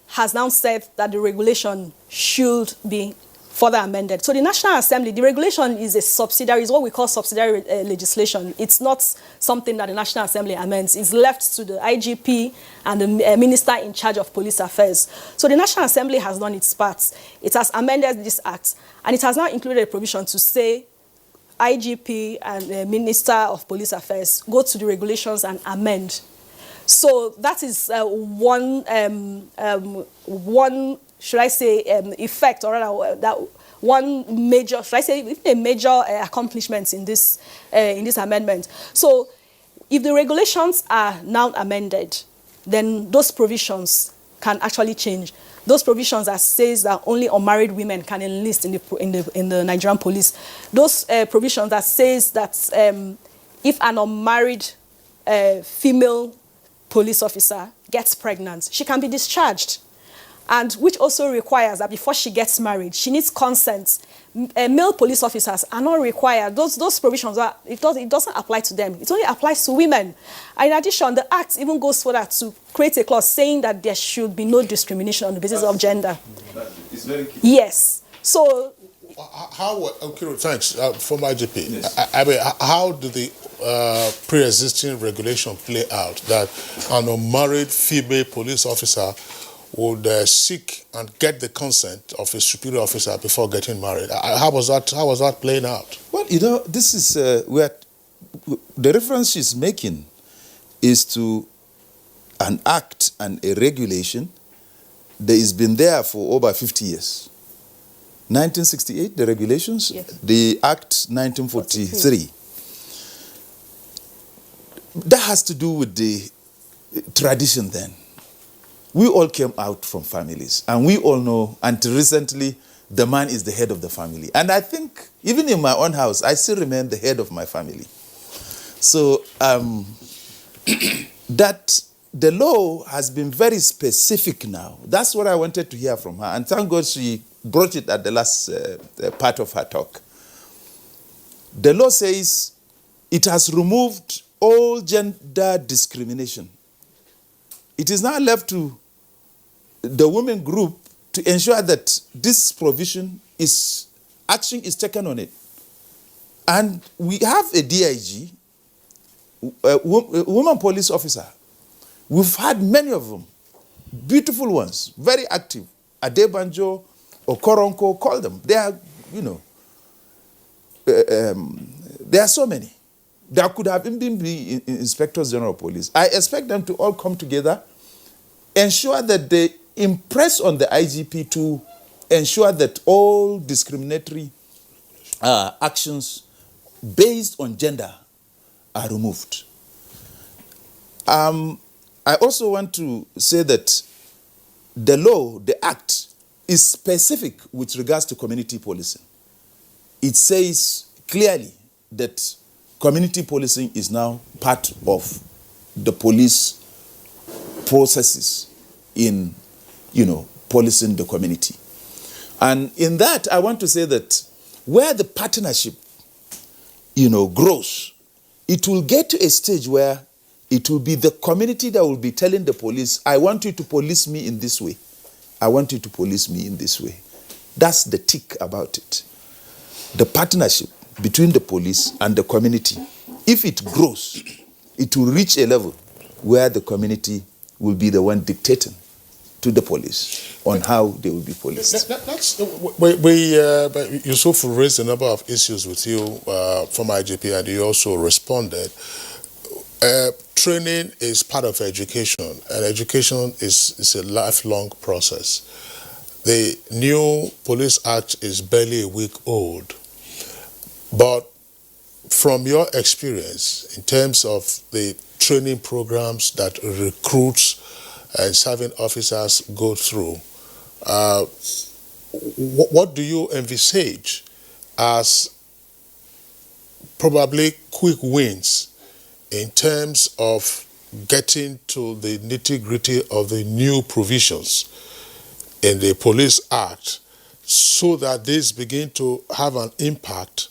has now said that the regulation should be further amended. So the National Assembly, the regulation is a subsidiary, is what we call subsidiary legislation. It's not something that the National Assembly amends. It's left to the IGP and the minister in charge of police affairs. So the National Assembly has done its part. It has amended this act, and it has now included a provision to say IGP and the Minister of Police Affairs go to the regulations and amend. So that is one, should I say, effect, or rather, that one major, should I say, a major accomplishment in this amendment. So if the regulations are now amended, then those provisions can actually change. Those provisions that says that only unmarried women can enlist in the Nigerian police. Those provisions that says that if an unmarried female police officer gets pregnant, she can be discharged, and which also requires that before she gets married, she needs consent. Male police officers are not required. Those provisions it doesn't apply to them. It only applies to women. And in addition, the Act even goes further to create a clause saying that there should be no discrimination on the basis of gender. It's very key. Yes. So Okay, thanks. For my GP, yes. I mean, how do the pre-existing regulation play out that an unmarried female police officer would seek and get the consent of a superior officer before getting married? How was that playing out? Well, this is where the reference she's making is to an act and a regulation that has been there for over 50 years. 1968, the regulations, yes. The Act 1943. That has to do with the tradition then. We all came out from families, and we all know, until recently, the man is the head of the family. And I think, even in my own house, I still remain the head of my family. So, that the law has been very specific now. That's what I wanted to hear from her. And thank God she brought it at the last part of her talk. The law says it has removed all gender discrimination. It is now left to the women group to ensure that this provision action is taken on it. And we have a DIG, a woman police officer. We've had many of them, beautiful ones, very active. Adebanjo or Koronko, call them. They are, there are so many. There could have even been inspectors general of police. I expect them to all come together, ensure that they impress on the IGP to ensure that all discriminatory actions based on gender are removed. I also want to say that the law, the act, is specific with regards to community policing. It says clearly that community policing is now part of the police processes in, policing the community. And in that, I want to say that where the partnership, grows, it will get to a stage where it will be the community that will be telling the police, I want you to police me in this way. I want you to police me in this way. That's the tick about it. The partnership between the police and the community, if it grows, it will reach a level where the community will be the one dictating to the police on how they will be policed. Yusuf raised a number of issues with you from IGP, and you also responded. Training is part of education, and education is a lifelong process. The new Police Act is barely a week old, but from your experience in terms of the training programs that recruits and serving officers go through, what do you envisage as probably quick wins in terms of getting to the nitty-gritty of the new provisions in the Police Act so that these begin to have an impact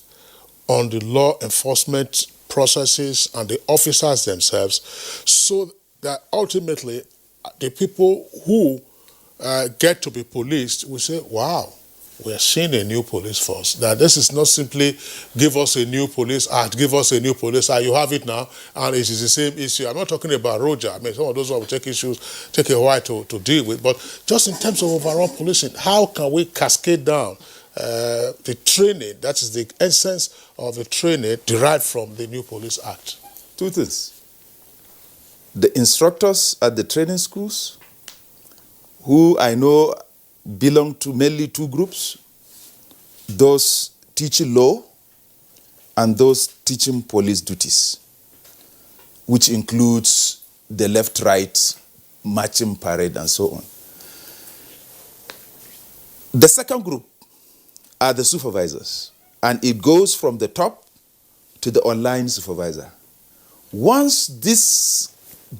on the law enforcement processes and the officers themselves, so that ultimately the people who get to be policed will say, wow, we are seeing a new police force. That this is not simply give us a new police act, give us a new police act, you have it now, and it is the same issue. I'm not talking about Roger. I mean, some of those will take a while to deal with, but just in terms of overall policing, how can we cascade down the training, that is the essence of the training derived from the new Police Act? Two things. The instructors at the training schools, who I know belong to mainly two groups, those teaching law and those teaching police duties, which includes the left-right, marching parade, and so on. The second group are the supervisors, and it goes from the top to the online supervisor. Once these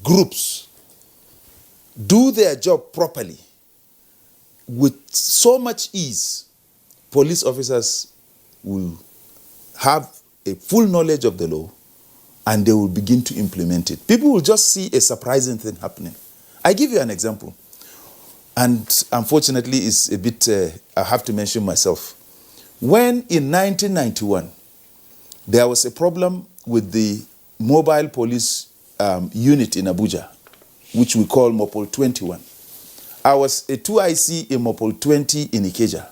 groups do their job properly, with so much ease, police officers will have a full knowledge of the law and they will begin to implement it. People will just see a surprising thing happening. I give you an example, and unfortunately it's a bit, I have to mention myself. When in 1991, there was a problem with the mobile police unit in Abuja, which we call Mopol 21. I was a 2IC in Mopol 20 in Ikeja.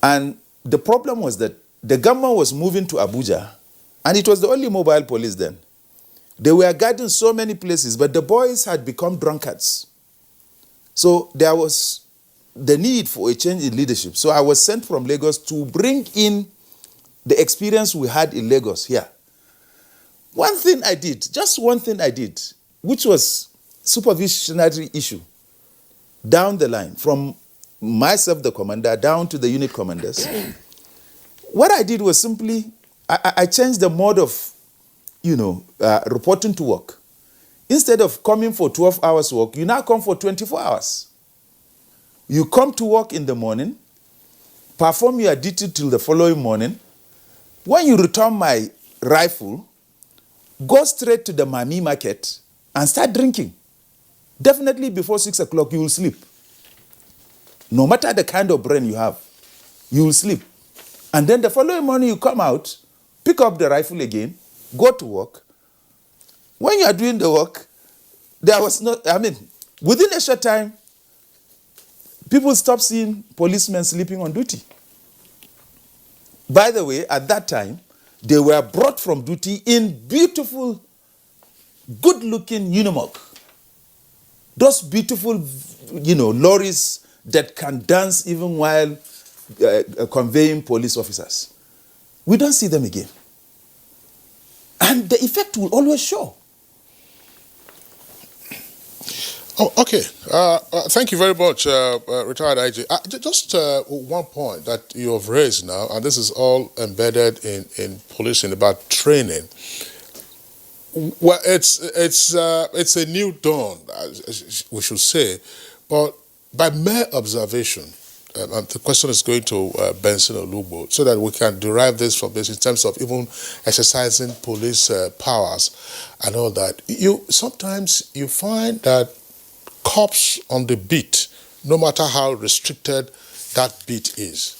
And the problem was that the government was moving to Abuja, and it was the only mobile police then. They were guarding so many places, but the boys had become drunkards. So there was the need for a change in leadership. So I was sent from Lagos to bring in the experience we had in Lagos here. One thing I did, just one thing I did, which was supervisionary issue, down the line, from myself, the commander, down to the unit commanders. What I did was simply, I changed the mode of, reporting to work. Instead of coming for 12 hours work, you now come for 24 hours. You come to work in the morning, perform your duty till the following morning. When you return my rifle, go straight to the Mami market and start drinking. Definitely before 6 o'clock, you will sleep. No matter the kind of brain you have, you will sleep. And then the following morning, you come out, pick up the rifle again, go to work. When you are doing the work, there was within a short time, people stopped seeing policemen sleeping on duty. By the way, at that time, they were brought from duty in beautiful, good-looking Unimog. Those beautiful, lorries that can dance even while conveying police officers. We don't see them again. And the effect will always show. Oh, okay. Thank you very much, retired IG. Just one point that you have raised now, and this is all embedded in policing about training. Well, it's a new dawn, we should say, but by mere observation, and the question is going to Benson Olugbo, so that we can derive this from this in terms of even exercising police powers and all that. Sometimes you find that cops on the beat, no matter how restricted that beat is,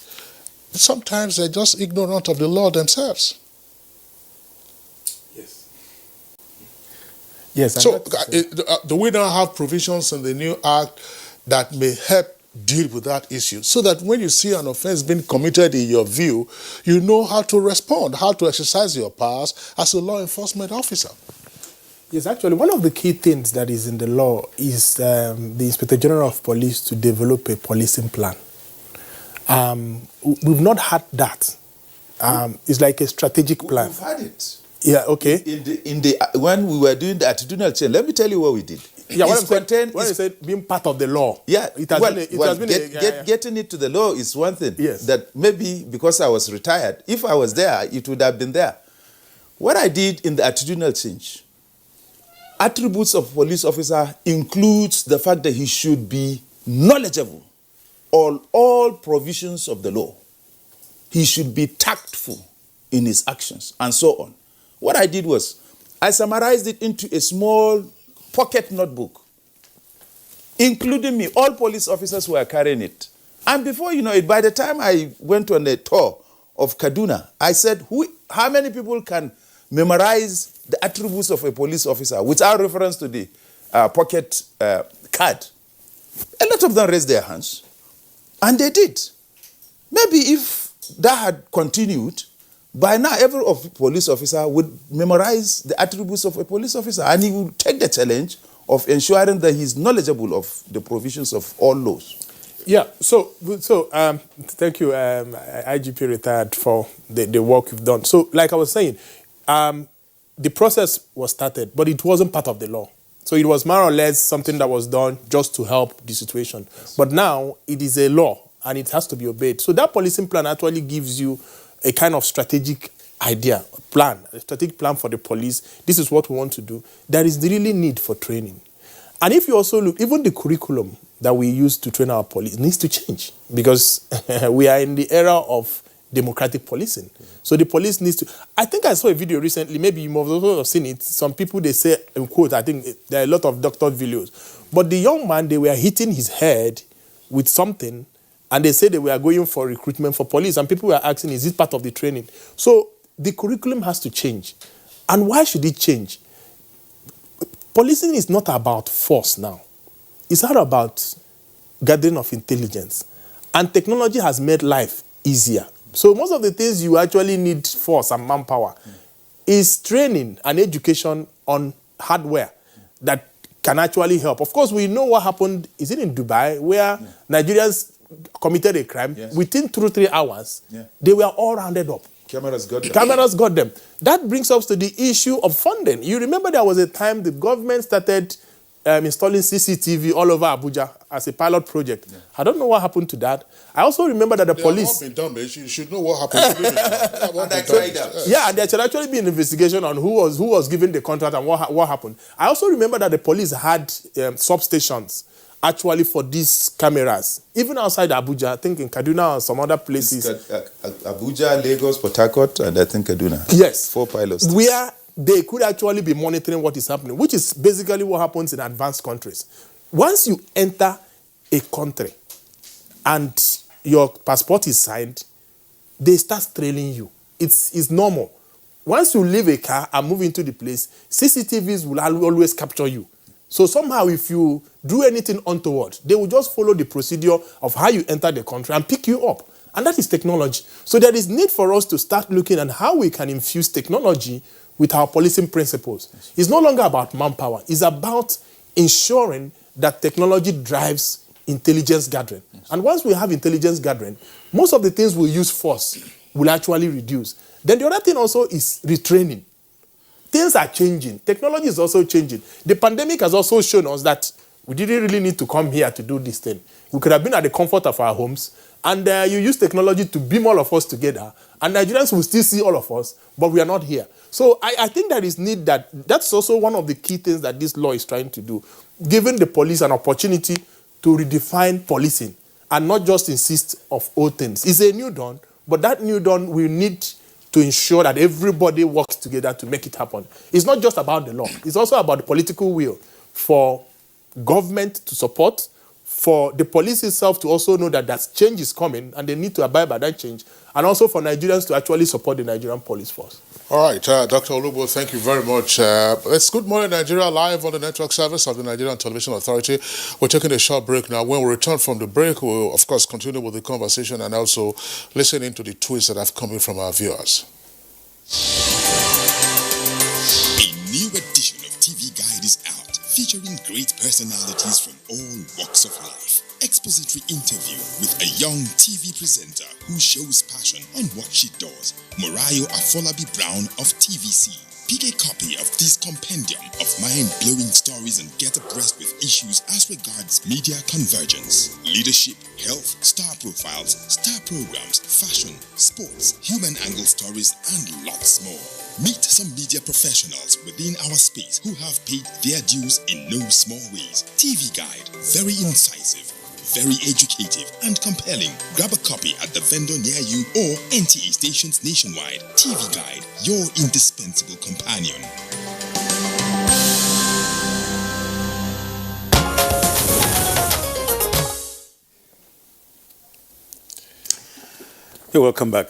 sometimes they're just ignorant of the law themselves. Yes. So do we now have provisions in the new act that may help deal with that issue, so that when you see an offense being committed in your view, you know how to respond, how to exercise your powers as a law enforcement officer? Yes, actually, one of the key things that is in the law is the Inspector General of Police to develop a policing plan. We've not had that. It's like a strategic plan. We've had it. Yeah, okay. When we were doing the attitudinal change, let me tell you what we did. Yeah, when you said being part of the law. Yeah, it getting it to the law is one thing. Yes. That maybe because I was retired, if I was there, it would have been there. What I did in the attitudinal change, attributes of police officer includes the fact that he should be knowledgeable on all provisions of the law. He should be tactful in his actions and so on. What I did was, I summarized it into a small pocket notebook, including me. All police officers were carrying it. And before you know it, by the time I went on a tour of Kaduna, I said, how many people can memorize the attributes of a police officer without reference to the pocket card? A lot of them raised their hands. And they did. Maybe if that had continued, by now every police officer would memorize the attributes of a police officer, and he would take the challenge of ensuring that he's knowledgeable of the provisions of all laws. Yeah, so thank you, IGP retired, for the work you've done. So like I was saying, the process was started, but it wasn't part of the law. So it was more or less something that was done just to help the situation. Yes. But now it is a law and it has to be obeyed. So that policing plan actually gives you a kind of strategic idea, a strategic plan for the police. This is what we want to do. There is really need for training. And if you also look, even the curriculum that we use to train our police needs to change, because we are in the era of democratic policing. So the police needs to... I think I saw a video recently, maybe you must also have seen it. Some people, they say, in quote, I think there are a lot of doctored videos. But the young man, they were hitting his head with something, And they said they were going for recruitment for police, and people were asking, is it part of the training? So the curriculum has to change. And why should it change? Policing is not about force now. It's not about gathering of intelligence. And technology has made life easier. So most of the things you actually need force and manpower is training and education on hardware that can actually help. Of course, we know what happened, is it in Dubai, where Nigerians committed a crime. Within 2 or 3 hours, they were all rounded up. Cameras got them. Cameras got them. That brings us to the issue of funding. You remember there was a time the government started installing CCTV all over Abuja as a pilot project. I don't know what happened to that. I also remember that the police... They have not been done, but you should know what happened to them. Yeah, and there should actually be an investigation on who was given the contract and what happened. I also remember that the police had substations actually for these cameras, even outside Abuja, I think in Kaduna or some other places. Abuja, Lagos, Port Harcourt, and I think Kaduna. Yes. 4 pilots. Where they could actually be monitoring what is happening, which is basically what happens in advanced countries. Once you enter a country and your passport is signed, they start trailing you. It's normal. Once you leave a car and move into the place, CCTVs will always capture you. So somehow if you do anything untoward, they will just follow the procedure of how you enter the country and pick you up. And that is technology. So there is need for us to start looking at how we can infuse technology with our policing principles. It's no longer about manpower. It's about ensuring that technology drives intelligence gathering. And once we have intelligence gathering, most of the things we use force will actually reduce. Then the other thing also is retraining. Things are changing. Technology is also changing. The pandemic has also shown us that we didn't really need to come here to do this thing. We could have been at the comfort of our homes, and you use technology to beam all of us together, and Nigerians will still see all of us, but we are not here. So I think there is need that's also one of the key things that this law is trying to do, giving the police an opportunity to redefine policing and not just insist of old things. It's a new dawn, but that new dawn will need to ensure that everybody works together to make it happen. It's not just about the law. It's also about the political will for government to support, for the police itself to also know that that change is coming and they need to abide by that change, and also for Nigerians to actually support the Nigerian police force. All right, Dr. Olubo, thank you very much. It's Good Morning Nigeria live on the network service of the Nigerian Television Authority. We're taking a short break now. When we return from the break, we'll, of course, continue with the conversation and also listen into the tweets that have come in from our viewers. A new edition of TV Guide is out, featuring great personalities from all walks of life. Expository interview with a young TV presenter who shows passion on what she does, Morayo Afolabi Brown of TVC. Pick a copy of this compendium of mind-blowing stories and get abreast with issues as regards media convergence, leadership, health, star profiles, star programs, fashion, sports, human angle stories, and lots more. Meet some media professionals within our space who have paid their dues in no small ways. TV Guide, very incisive, very educative and compelling. Grab a copy at the vendor near you or NTA stations nationwide. TV Guide, your indispensable companion. You're welcome back.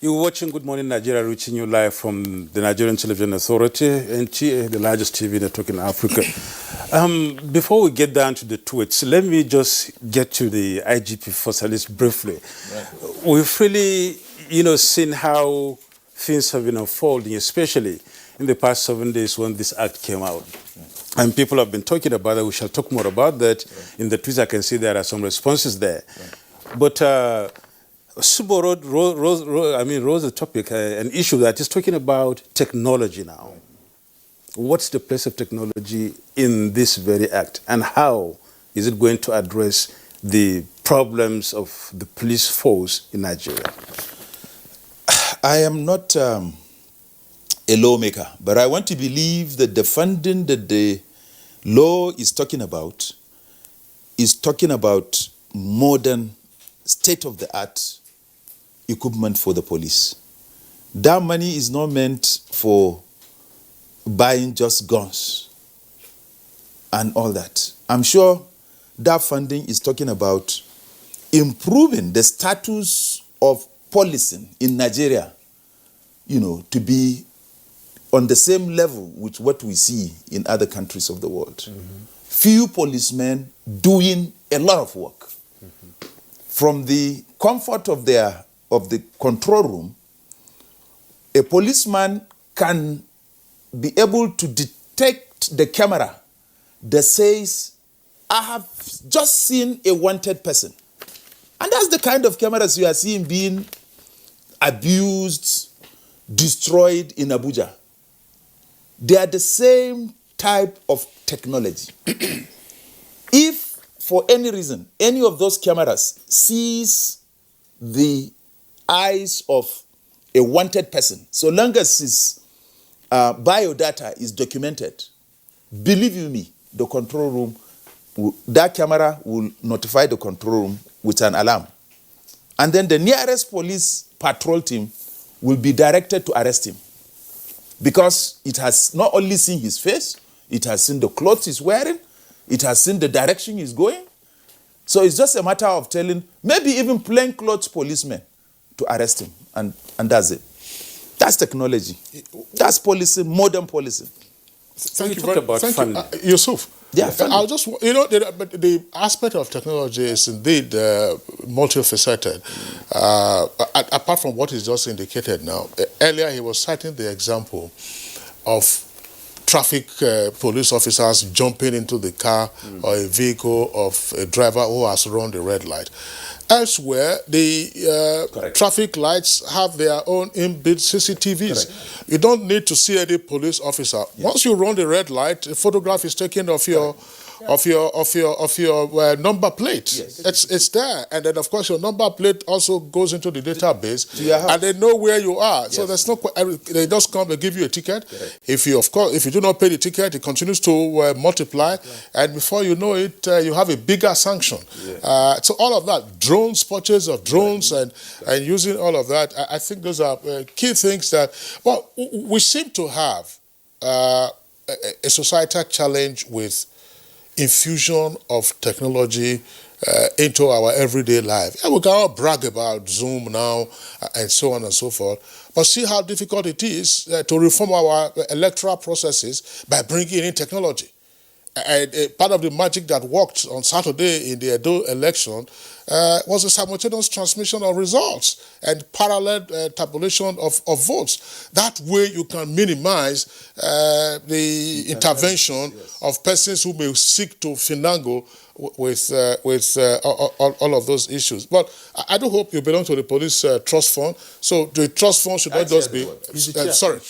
You're watching Good Morning Nigeria, reaching you live from the Nigerian Television Authority, NTA, the largest TV network in Africa. Before we get down to the tweets, let me just get to the IGP first, at least briefly. Right. We've really, seen how things have been unfolding, especially in the past 7 days when this act came out. Right. And people have been talking about it. We shall talk more about that. Right. In the tweets, I can see there are some responses there. Right. But Subo rose a topic, an issue that is talking about technology now. What's the place of technology in this very act, and how is it going to address the problems of the police force in Nigeria? I am not a lawmaker, but I want to believe that the funding that the law is talking about modern, state-of-the-art equipment for the police. That money is not meant for buying just guns and all that. I'm sure that funding is talking about improving the status of policing in Nigeria, to be on the same level with what we see in other countries of the world. Few policemen doing a lot of work. From the comfort of the control room, a policeman can be able to detect the camera that says, I have just seen a wanted person. And that's the kind of cameras you are seeing being abused, destroyed in Abuja. They are the same type of technology. If, for any reason, any of those cameras sees the eyes of a wanted person, so long as his biodata is documented, believe you me, the control room, that camera will notify the control room with an alarm. And then the nearest police patrol team will be directed to arrest him. Because it has not only seen his face, it has seen the clothes he's wearing, it has seen the direction he's going. So it's just a matter of telling maybe even plainclothes policemen to arrest him. And that's it. That's technology. That's policing, modern policing. Thank you very much. Yusuf. Yeah, I'll just, the aspect of technology is indeed multifaceted. Apart from what is just indicated now, earlier he was citing the example of traffic police officers jumping into the car or a vehicle of a driver who has run the red light. Elsewhere, the traffic lights have their own inbuilt CCTVs. Correct. You don't need to see any police officer. Yes. Once you run the red light, a photograph is taken of your number plate. Yes. It's there, and then of course your number plate also goes into the database, and they know where you are. Yes. So there's no. They just come, they give you a ticket. Correct. If you do not pay the ticket, it continues to multiply, and before you know it, you have a bigger sanction. Yes. So all of that, drones, purchase of drones, and using all of that, I think those are key things that. Well, we seem to have a societal challenge with infusion of technology into our everyday life. And we can all brag about Zoom now and so on and so forth, but see how difficult it is to reform our electoral processes by bringing in technology. And part of the magic that worked on Saturday in the Edo election was the simultaneous transmission of results and parallel tabulation of votes. That way you can minimize the intervention of persons who may seek to finagle with all of those issues. But I do hope you belong to the police trust fund. So the trust fund should not just be. Sorry, you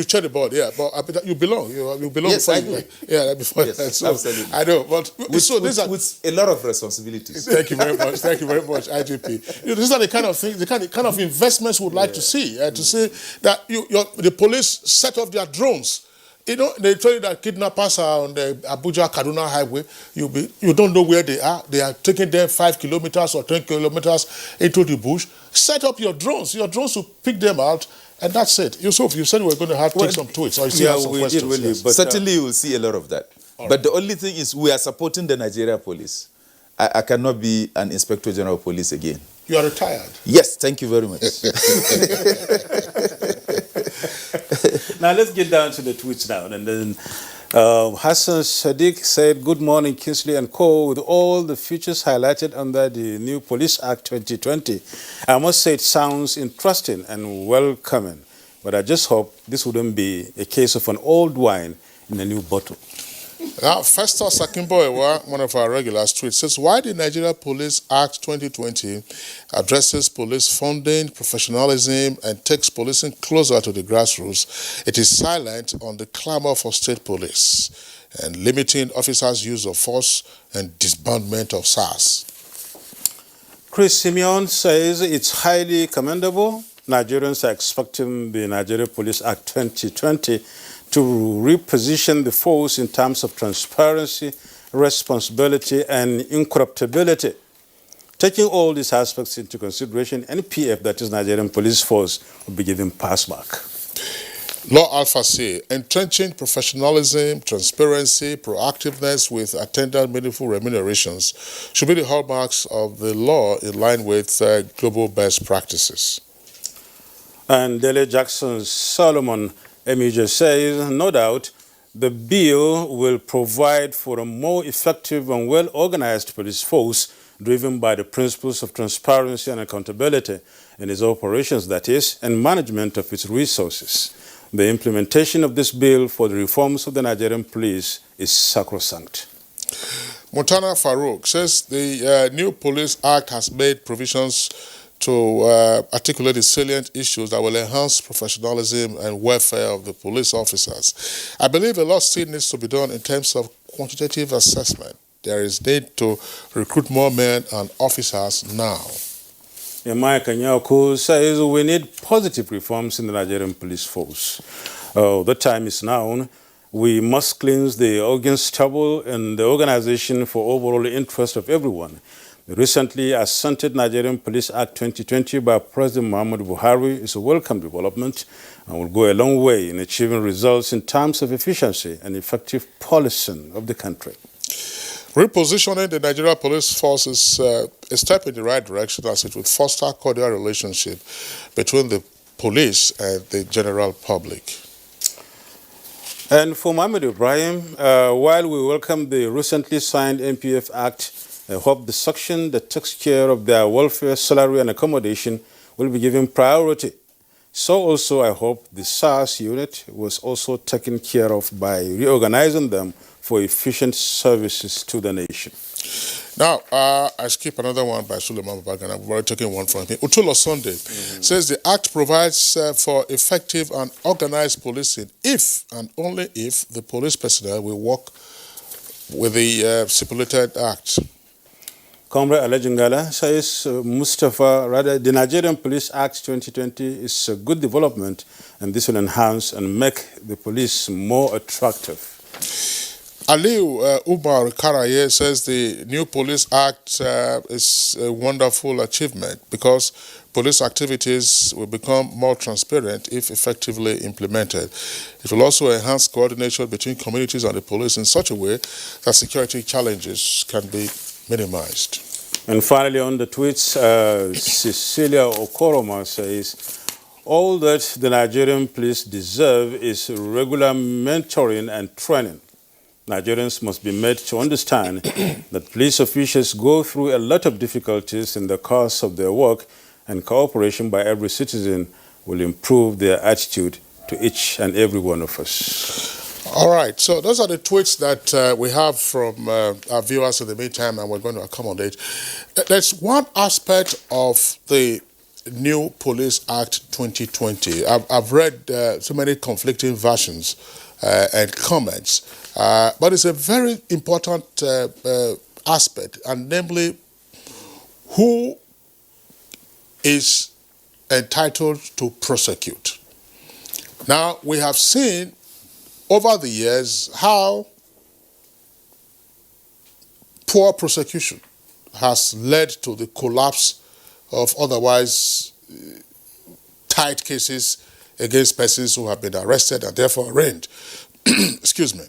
chair the board. Yeah, but you belong. You belong. Yes, I do. Yeah, before. Yes, so, absolutely. I know, but with a lot of responsibilities. Thank you very much. Thank you very much, IGP. These are the kind of things, the kind of investments we would like to see. To see that the police set up their drones. They tell you that kidnappers are on the Abuja-Kaduna highway. You don't know where they are. They are taking them 5 kilometers or 10 kilometers into the bush. Set up your drones. Your drones will pick them out, and that's it. Yusuf, you said we were going to take some tweets. Or you still have some questions. Really, but certainly you will see a lot of that. But the only thing is we are supporting the Nigeria police. I cannot be an Inspector General of Police again. You are retired. Yes, thank you very much. Now let's get down to the tweets now. And then Hassan Sadiq said, "Good morning, Kingsley and Co. With all the features highlighted under the new Police Act 2020, I must say it sounds interesting and welcoming. But I just hope this wouldn't be a case of an old wine in a new bottle." Now, Festus Akimboewa, one of our regulars, tweets, says, "Why the Nigeria Police Act 2020 addresses police funding, professionalism, and takes policing closer to the grassroots, it is silent on the clamor for state police and limiting officers' use of force and disbandment of SARS." Chris Simeon says it's highly commendable. Nigerians are expecting the Nigeria Police Act 2020 to reposition the force in terms of transparency, responsibility, and incorruptibility. Taking all these aspects into consideration, NPF, that is Nigerian Police Force, will be given pass mark. Law Alpha C, entrenching professionalism, transparency, proactiveness with attendant meaningful remunerations should be the hallmarks of the law in line with global best practices. And Dele Jackson Solomon Emije says, no doubt, the bill will provide for a more effective and well-organized police force driven by the principles of transparency and accountability in its operations, that is, and management of its resources. The implementation of this bill for the reforms of the Nigerian police is sacrosanct. Montana Farouk says the new Police Act has made provisions to articulate the salient issues that will enhance professionalism and welfare of the police officers. I believe a lot still needs to be done in terms of quantitative assessment. There is need to recruit more men and officers now. Mike Anyaku says we need positive reforms in the Nigerian police force. The time is now. We must cleanse the organ stubble in the organization for overall interest of everyone. The recently assented Nigerian Police Act 2020 by President Muhammadu Buhari is a welcome development and will go a long way in achieving results in terms of efficiency and effective policing of the country. Repositioning the Nigeria Police Force is a step in the right direction as it will foster cordial relationship between the police and the general public. And for Mohamed Ibrahim, while we welcome the recently signed NPF Act, I hope the section that takes care of their welfare, salary and accommodation will be given priority. So also I hope the SARS unit was also taken care of by reorganizing them for efficient services to the nation. Now, I skip another one by Suleiman Babagana. We've already taken one from him. Utulo Sunday says the Act provides for effective and organized policing if and only if the police personnel will work with the stipulated Act. Comrade Alejingala says the Nigerian Police Act 2020 is a good development, and this will enhance and make the police more attractive. Aliu Umar Karaye says the new Police Act is a wonderful achievement because police activities will become more transparent if effectively implemented. It will also enhance coordination between communities and the police in such a way that security challenges can be minimized. And finally, on the tweets, Cecilia Okoroma says, all that the Nigerian police deserve is regular mentoring and training. Nigerians must be made to understand that police officials go through a lot of difficulties in the course of their work, and cooperation by every citizen will improve their attitude to each and every one of us. All right, so those are the tweets that we have from our viewers in the meantime, and we're going to accommodate. There's one aspect of the new Police Act 2020. I've read so many conflicting versions and comments, but it's a very important aspect, and namely who is entitled to prosecute. Now, we have seen over the years how poor prosecution has led to the collapse of otherwise tight cases against persons who have been arrested and therefore arraigned. Excuse me.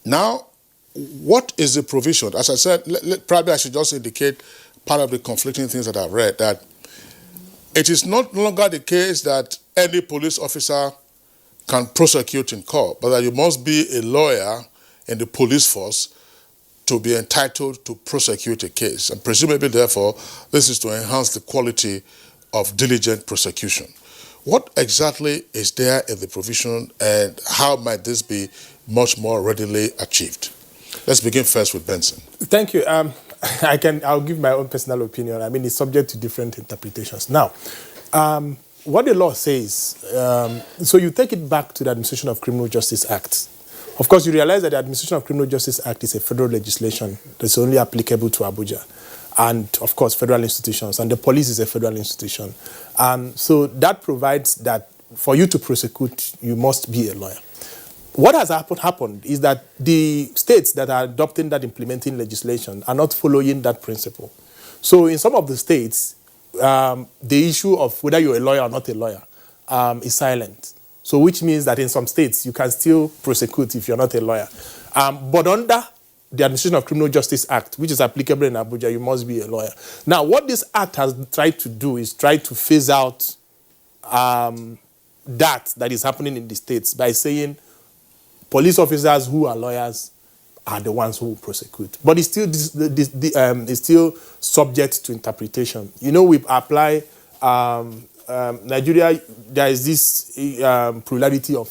Now, what is the provision? As I said, probably I should just indicate part of the conflicting things that I've read, that it is no longer the case that any police officer can prosecute in court, but that you must be a lawyer in the police force to be entitled to prosecute a case. And presumably, therefore, this is to enhance the quality of diligent prosecution. What exactly is there in the provision, and how might this be much more readily achieved? Let's begin first with Benson. Thank you. I'll give my own personal opinion. I mean, it's subject to different interpretations. Now, what the law says, so you take it back to the Administration of Criminal Justice Act. Of course, you realize that the Administration of Criminal Justice Act is a federal legislation that's only applicable to Abuja and, of course, federal institutions, and the police is a federal institution. So that provides that for you to prosecute, you must be a lawyer. What has happened is that the states that are adopting that implementing legislation are not following that principle. So in some of the states, the issue of whether you're a lawyer or not a lawyer is silent. So which means that in some states, you can still prosecute if you're not a lawyer. But under the Administration of Criminal Justice Act, which is applicable in Abuja, you must be a lawyer. Now, what this act has tried to do is try to phase out that is happening in the states by saying police officers who are lawyers are the ones who prosecute. But it's still, it's still subject to interpretation. You know, we apply, Nigeria, there is this plurality of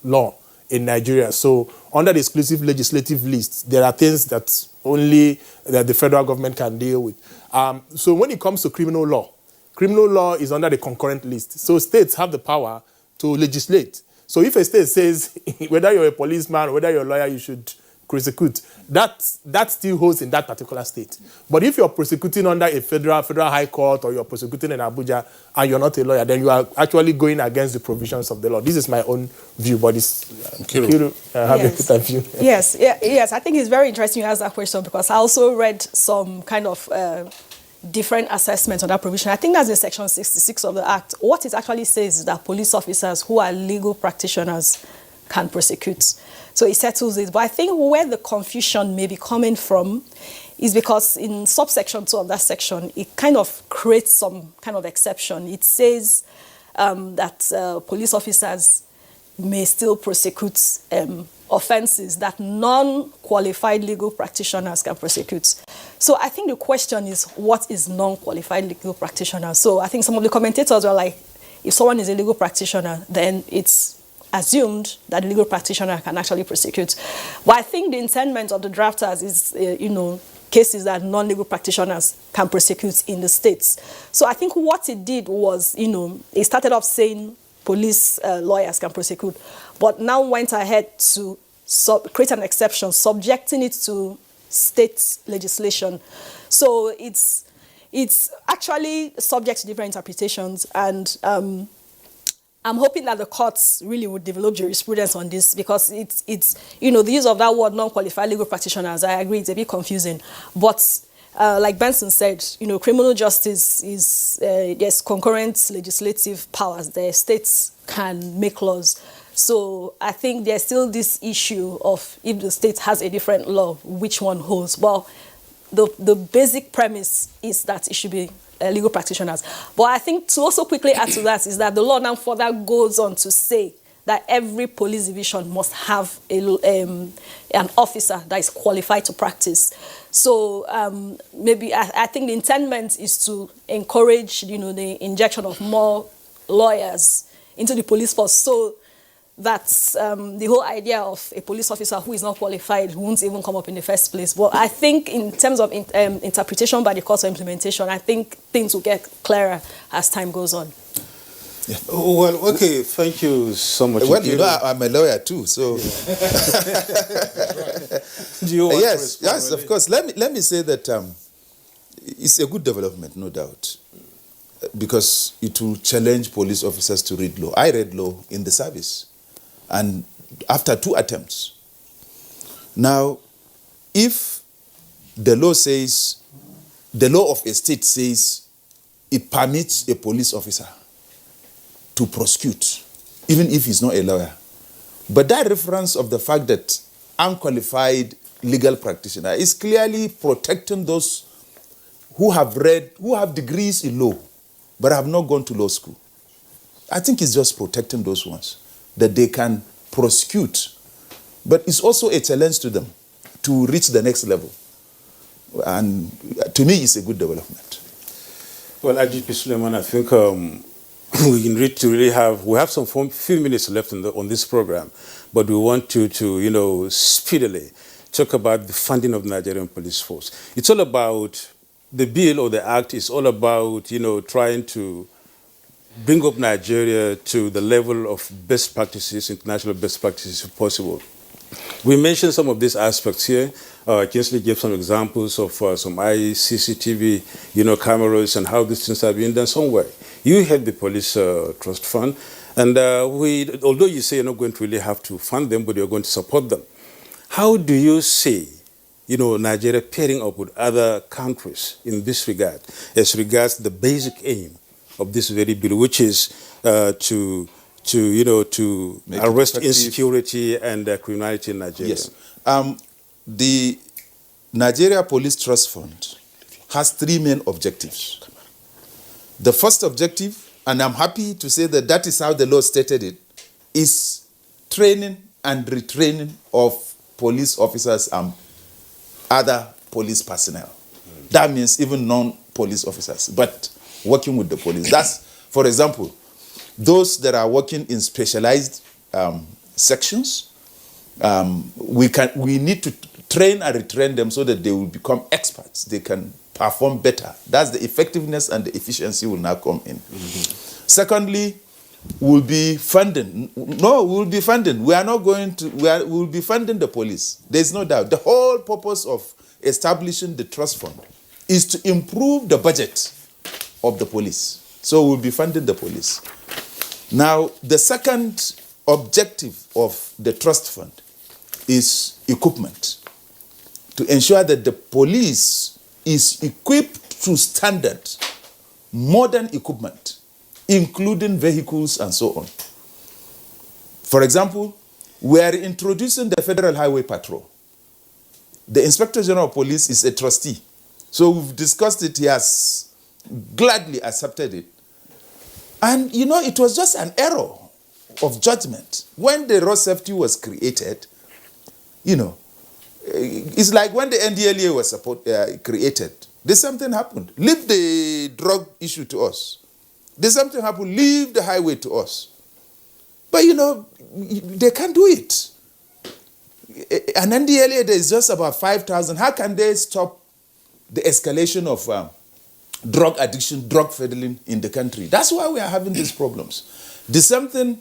law in Nigeria. So under the exclusive legislative list, there are things that only the federal government can deal with. So when it comes to criminal law is under the concurrent list. So states have the power to legislate. So if a state says, whether you're a policeman or whether you're a lawyer, you should prosecute, that still holds in that particular state. But if you're prosecuting under a federal high court, or you're prosecuting in Abuja and you're not a lawyer, then you are actually going against the provisions of the law. This is my own view, but it's Yes, I think it's very interesting you asked that question, because I also read some kind of different assessments on that provision. I think that's in Section 66 of the Act. What it actually says is that police officers who are legal practitioners can prosecute. So it settles it. But I think where the confusion may be coming from is because in subsection 2 of that section, it kind of creates some kind of exception. It says that police officers may still prosecute offenses that non-qualified legal practitioners can prosecute. So I think the question is, what is non-qualified legal practitioner? So I think some of the commentators were like, if someone is a legal practitioner, then it's assumed that the legal practitioner can actually prosecute. But I think the intendment of the drafters is, cases that non-legal practitioners can prosecute in the states. So I think what it did was, it started off saying police lawyers can prosecute, but now went ahead to create an exception, subjecting it to state legislation. So it's actually subject to different interpretations, and I'm hoping that the courts really would develop jurisprudence on this, because it's the use of that word non-qualified legal practitioners, I agree, it's a bit confusing. But like Benson said, criminal justice is, there's concurrent legislative powers. The states can make laws. So I think there's still this issue of, if the state has a different law, which one holds. Well, the basic premise is that it should be legal practitioners. But I think to also quickly add to that is that the law now further goes on to say that every police division must have an officer that is qualified to practice. So maybe I think the intendment is to encourage, the injection of more lawyers into the police force, so that the whole idea of a police officer who is not qualified won't even come up in the first place. But I think in terms of interpretation by the courts of implementation, I think things will get clearer as time goes on. Yeah. Well, okay, thank you so much. Well, I'm a lawyer too, so. Do you want yes, of course. Let me say that it's a good development, no doubt, because it will challenge police officers to read law. I read law in the service, and after 2 attempts. Now, if the law says, the law of a state says it permits a police officer to prosecute, even if he's not a lawyer. But that reference of the fact that unqualified legal practitioner is clearly protecting those who have degrees in law, but have not gone to law school. I think it's just protecting those ones, that they can prosecute. But it's also a challenge to them to reach the next level. And to me, it's a good development. Well, IGP Suleiman, I think we need to really have some few minutes left on this program, but we want to speedily talk about the funding of the Nigerian police force. It's all about, the bill or the act is all about, trying to bring up Nigeria to the level of best practices, international best practices if possible. We mentioned some of these aspects here. Kingsley gave some examples of some CCTV, cameras, and how these things are being done somewhere. You have the police trust fund, and although you say you're not going to really have to fund them, but you're going to support them. How do you see, Nigeria pairing up with other countries in this regard, as regards the basic aim of this very bill, which is to to Make it arrest effective. insecurity and criminality in Nigeria? Yes. The Nigeria Police Trust Fund has three main objectives. The first objective, and I'm happy to say that that is how the law stated it, is training and retraining of police officers and other police personnel. That means even non-police officers, but working with the police. That's, for example, those that are working in specialized sections. We need to train and retrain them so that they will become experts. They can perform better. That's the effectiveness and the efficiency will now come in. Secondly, we'll be funding. No, we'll be funding. We are not going to, we'll be funding the police. There's no doubt. The whole purpose of establishing the trust fund is to improve the budget of the police. So we'll be funding the police. Now, the second objective of the trust fund is equipment. To ensure that the police is equipped to standard, modern equipment, including vehicles and so on. For example, we are introducing the Federal Highway Patrol. The Inspector General of Police is a trustee. So we've discussed it, he has gladly accepted it. And you know, it was just an error of judgment. When the road safety was created, you know, it's like when the NDLEA was created, there's something happened. Leave the drug issue to us. There's something happened, leave the highway to us. But you know, they can't do it. An NDLEA, there's just about 5,000. How can they stop the escalation of drug addiction, drug peddling in the country? That's why we are having these problems. There's something,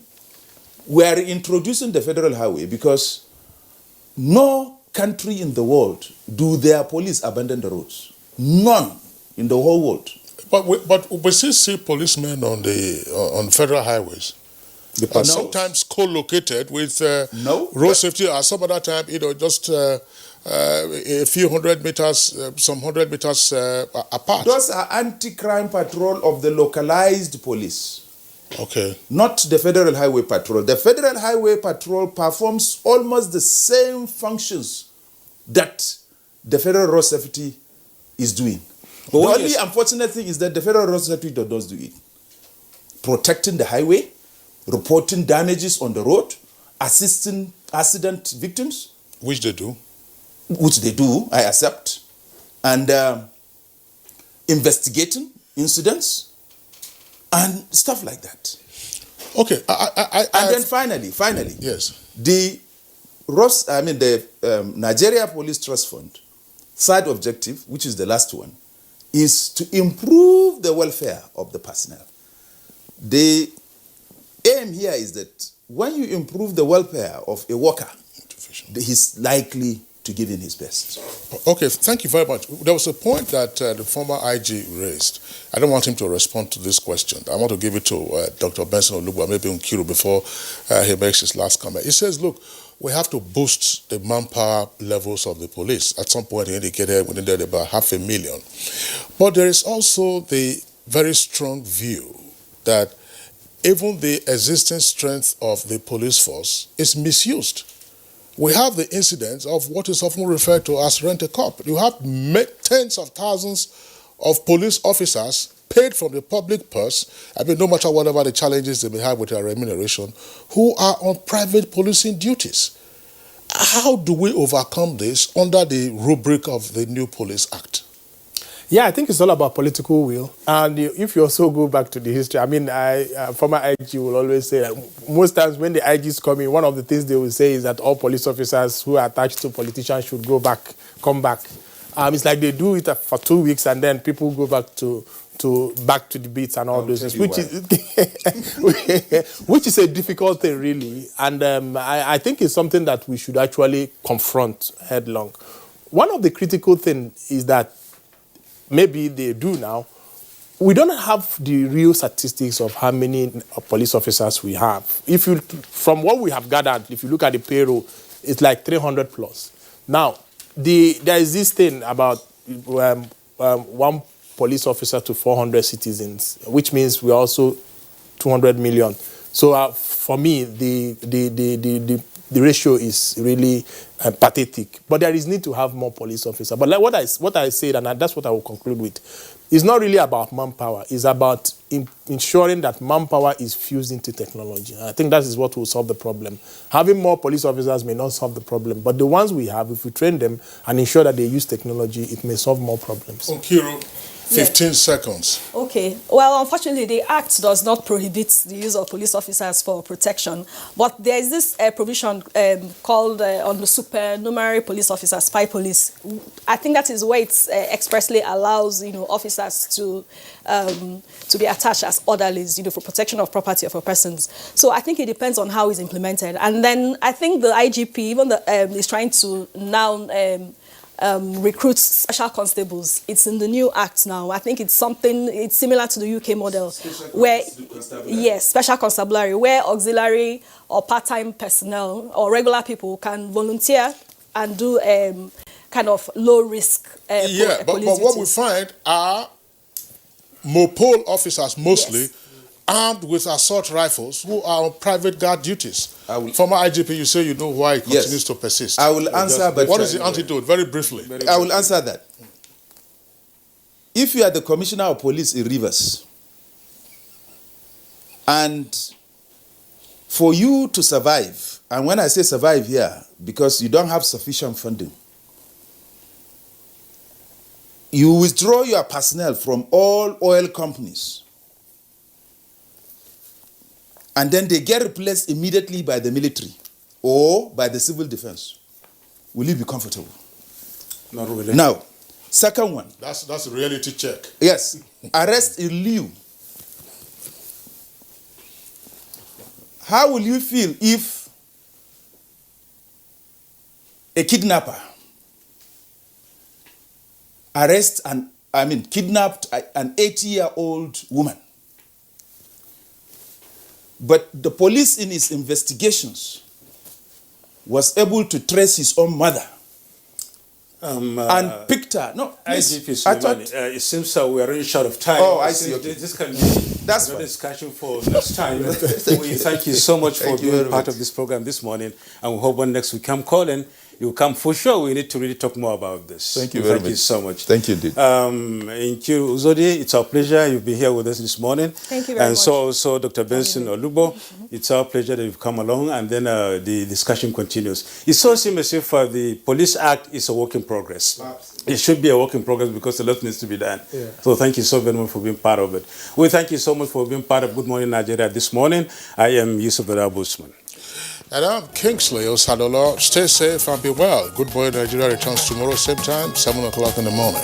we are introducing the federal highway because no country in the world do their police abandon the roads. None in the whole world. But we still see policemen on federal highways. Sometimes co-located with road safety, or some other time, you know, just a few hundred meters, some 100 meters apart. Those are anti-crime patrol of the localized police. Okay. Not the Federal Highway Patrol. The Federal Highway Patrol performs almost the same functions that the Federal Road Safety is doing. The only unfortunate thing is that the Federal Road Safety does not do it. Protecting the highway, reporting damages on the road, assisting accident victims. Which they do. Which they do, I accept. And investigating incidents and stuff like that. Okay. And then finally, yes, the Nigeria Police Trust Fund, third objective, which is the last one, is to improve the welfare of the personnel. The aim here is that when you improve the welfare of a worker, he's likely to give in his best. Okay, thank you very much. There was a point that the former IG raised. I don't want him to respond to this question. I want to give it to Dr. Benson Olugba, maybe Nkiru, before he makes his last comment. He says, look, we have to boost the manpower levels of the police. At some point, he indicated we needed about 500,000. But there is also the very strong view that even the existing strength of the police force is misused. We have the incidents of what is often referred to as rent-a-cop. You have tens of thousands of police officers paid from the public purse, I mean, no matter whatever the challenges they may have with their remuneration, who are on private policing duties. How do we overcome this under the rubric of the new Police Act? Yeah, I think it's all about political will. And if you also go back to the history, I mean, former IG will always say that most times when the IGs come in, one of the things they will say is that all police officers who are attached to politicians should come back. It's like they do it for 2 weeks and then people go back to the beats and all those things, which is a difficult thing, really. And I think it's something that we should actually confront headlong. One of the critical things is that maybe they do now. We don't have the real statistics of how many police officers we have. From what we have gathered, if you look at the payroll, it's like 300 plus. Now, there is this thing about one police officer to 400 citizens, which means we're also 200 million. So for me, the ratio is really pathetic. But there is need to have more police officers. But like what I said, and that's what I will conclude with, it's not really about manpower. It's about ensuring that manpower is fused into technology. And I think that is what will solve the problem. Having more police officers may not solve the problem, but the ones we have, if we train them and ensure that they use technology, it may solve more problems. Onkiro, 15 seconds. Okay. Well, unfortunately, the Act does not prohibit the use of police officers for protection, but there is this provision called on the supernumerary police officers, spy police. I think that is where it expressly allows, officers to be attached as orderlies, for protection of property of persons. So I think it depends on how it's implemented. And then I think the IGP, even is trying to now recruit special constables. It's in the new act now. I think it's similar to the UK model, where, yes, special constabulary, where auxiliary or part-time personnel or regular people can volunteer and do kind of low-risk but police what we duties. find are Mopol officers mostly, armed with assault rifles, who are on private guard duties. Former IGP, you say you know why it continues to persist. I will answer, but what is the antidote? Very briefly. I will answer that. If you are the Commissioner of Police in Rivers, and for you to survive, and when I say survive here, because you don't have sufficient funding, you withdraw your personnel from all oil companies, and then they get replaced immediately by the military or by the civil defense. Will you be comfortable? Not really. Now, second one. That's a reality check. Yes. Arrest in lieu. How will you feel if a kidnapper kidnapped an 80-year-old woman, but the police in its investigations was able to trace his own mother and picked her? No, please. I thought it seems we are running short of time. Oh, I see. Okay. This can be a discussion for next time. We thank you so much for being part of this program this morning, and we hope when next we come calling, you come for sure. We need to really talk more about this. Thank you very much. Thank you so much. Thank you, indeed. Nkiru Uzodie, it's our pleasure you've been here with us this morning. Thank you very much. And so also Dr. Benson Olubo, it's our pleasure that you've come along, and then the discussion continues. It so seems as if the Police Act is a work in progress. Absolutely. It should be a work in progress because a lot needs to be done. Yeah. So thank you so very much for being part of it. We thank you so much for being part of Good Morning Nigeria this morning. I am Yusuf Darabusman. And I'm Kingsley Osadola. Stay safe and be well. Good Morning Nigeria returns tomorrow, same time, 7 o'clock in the morning.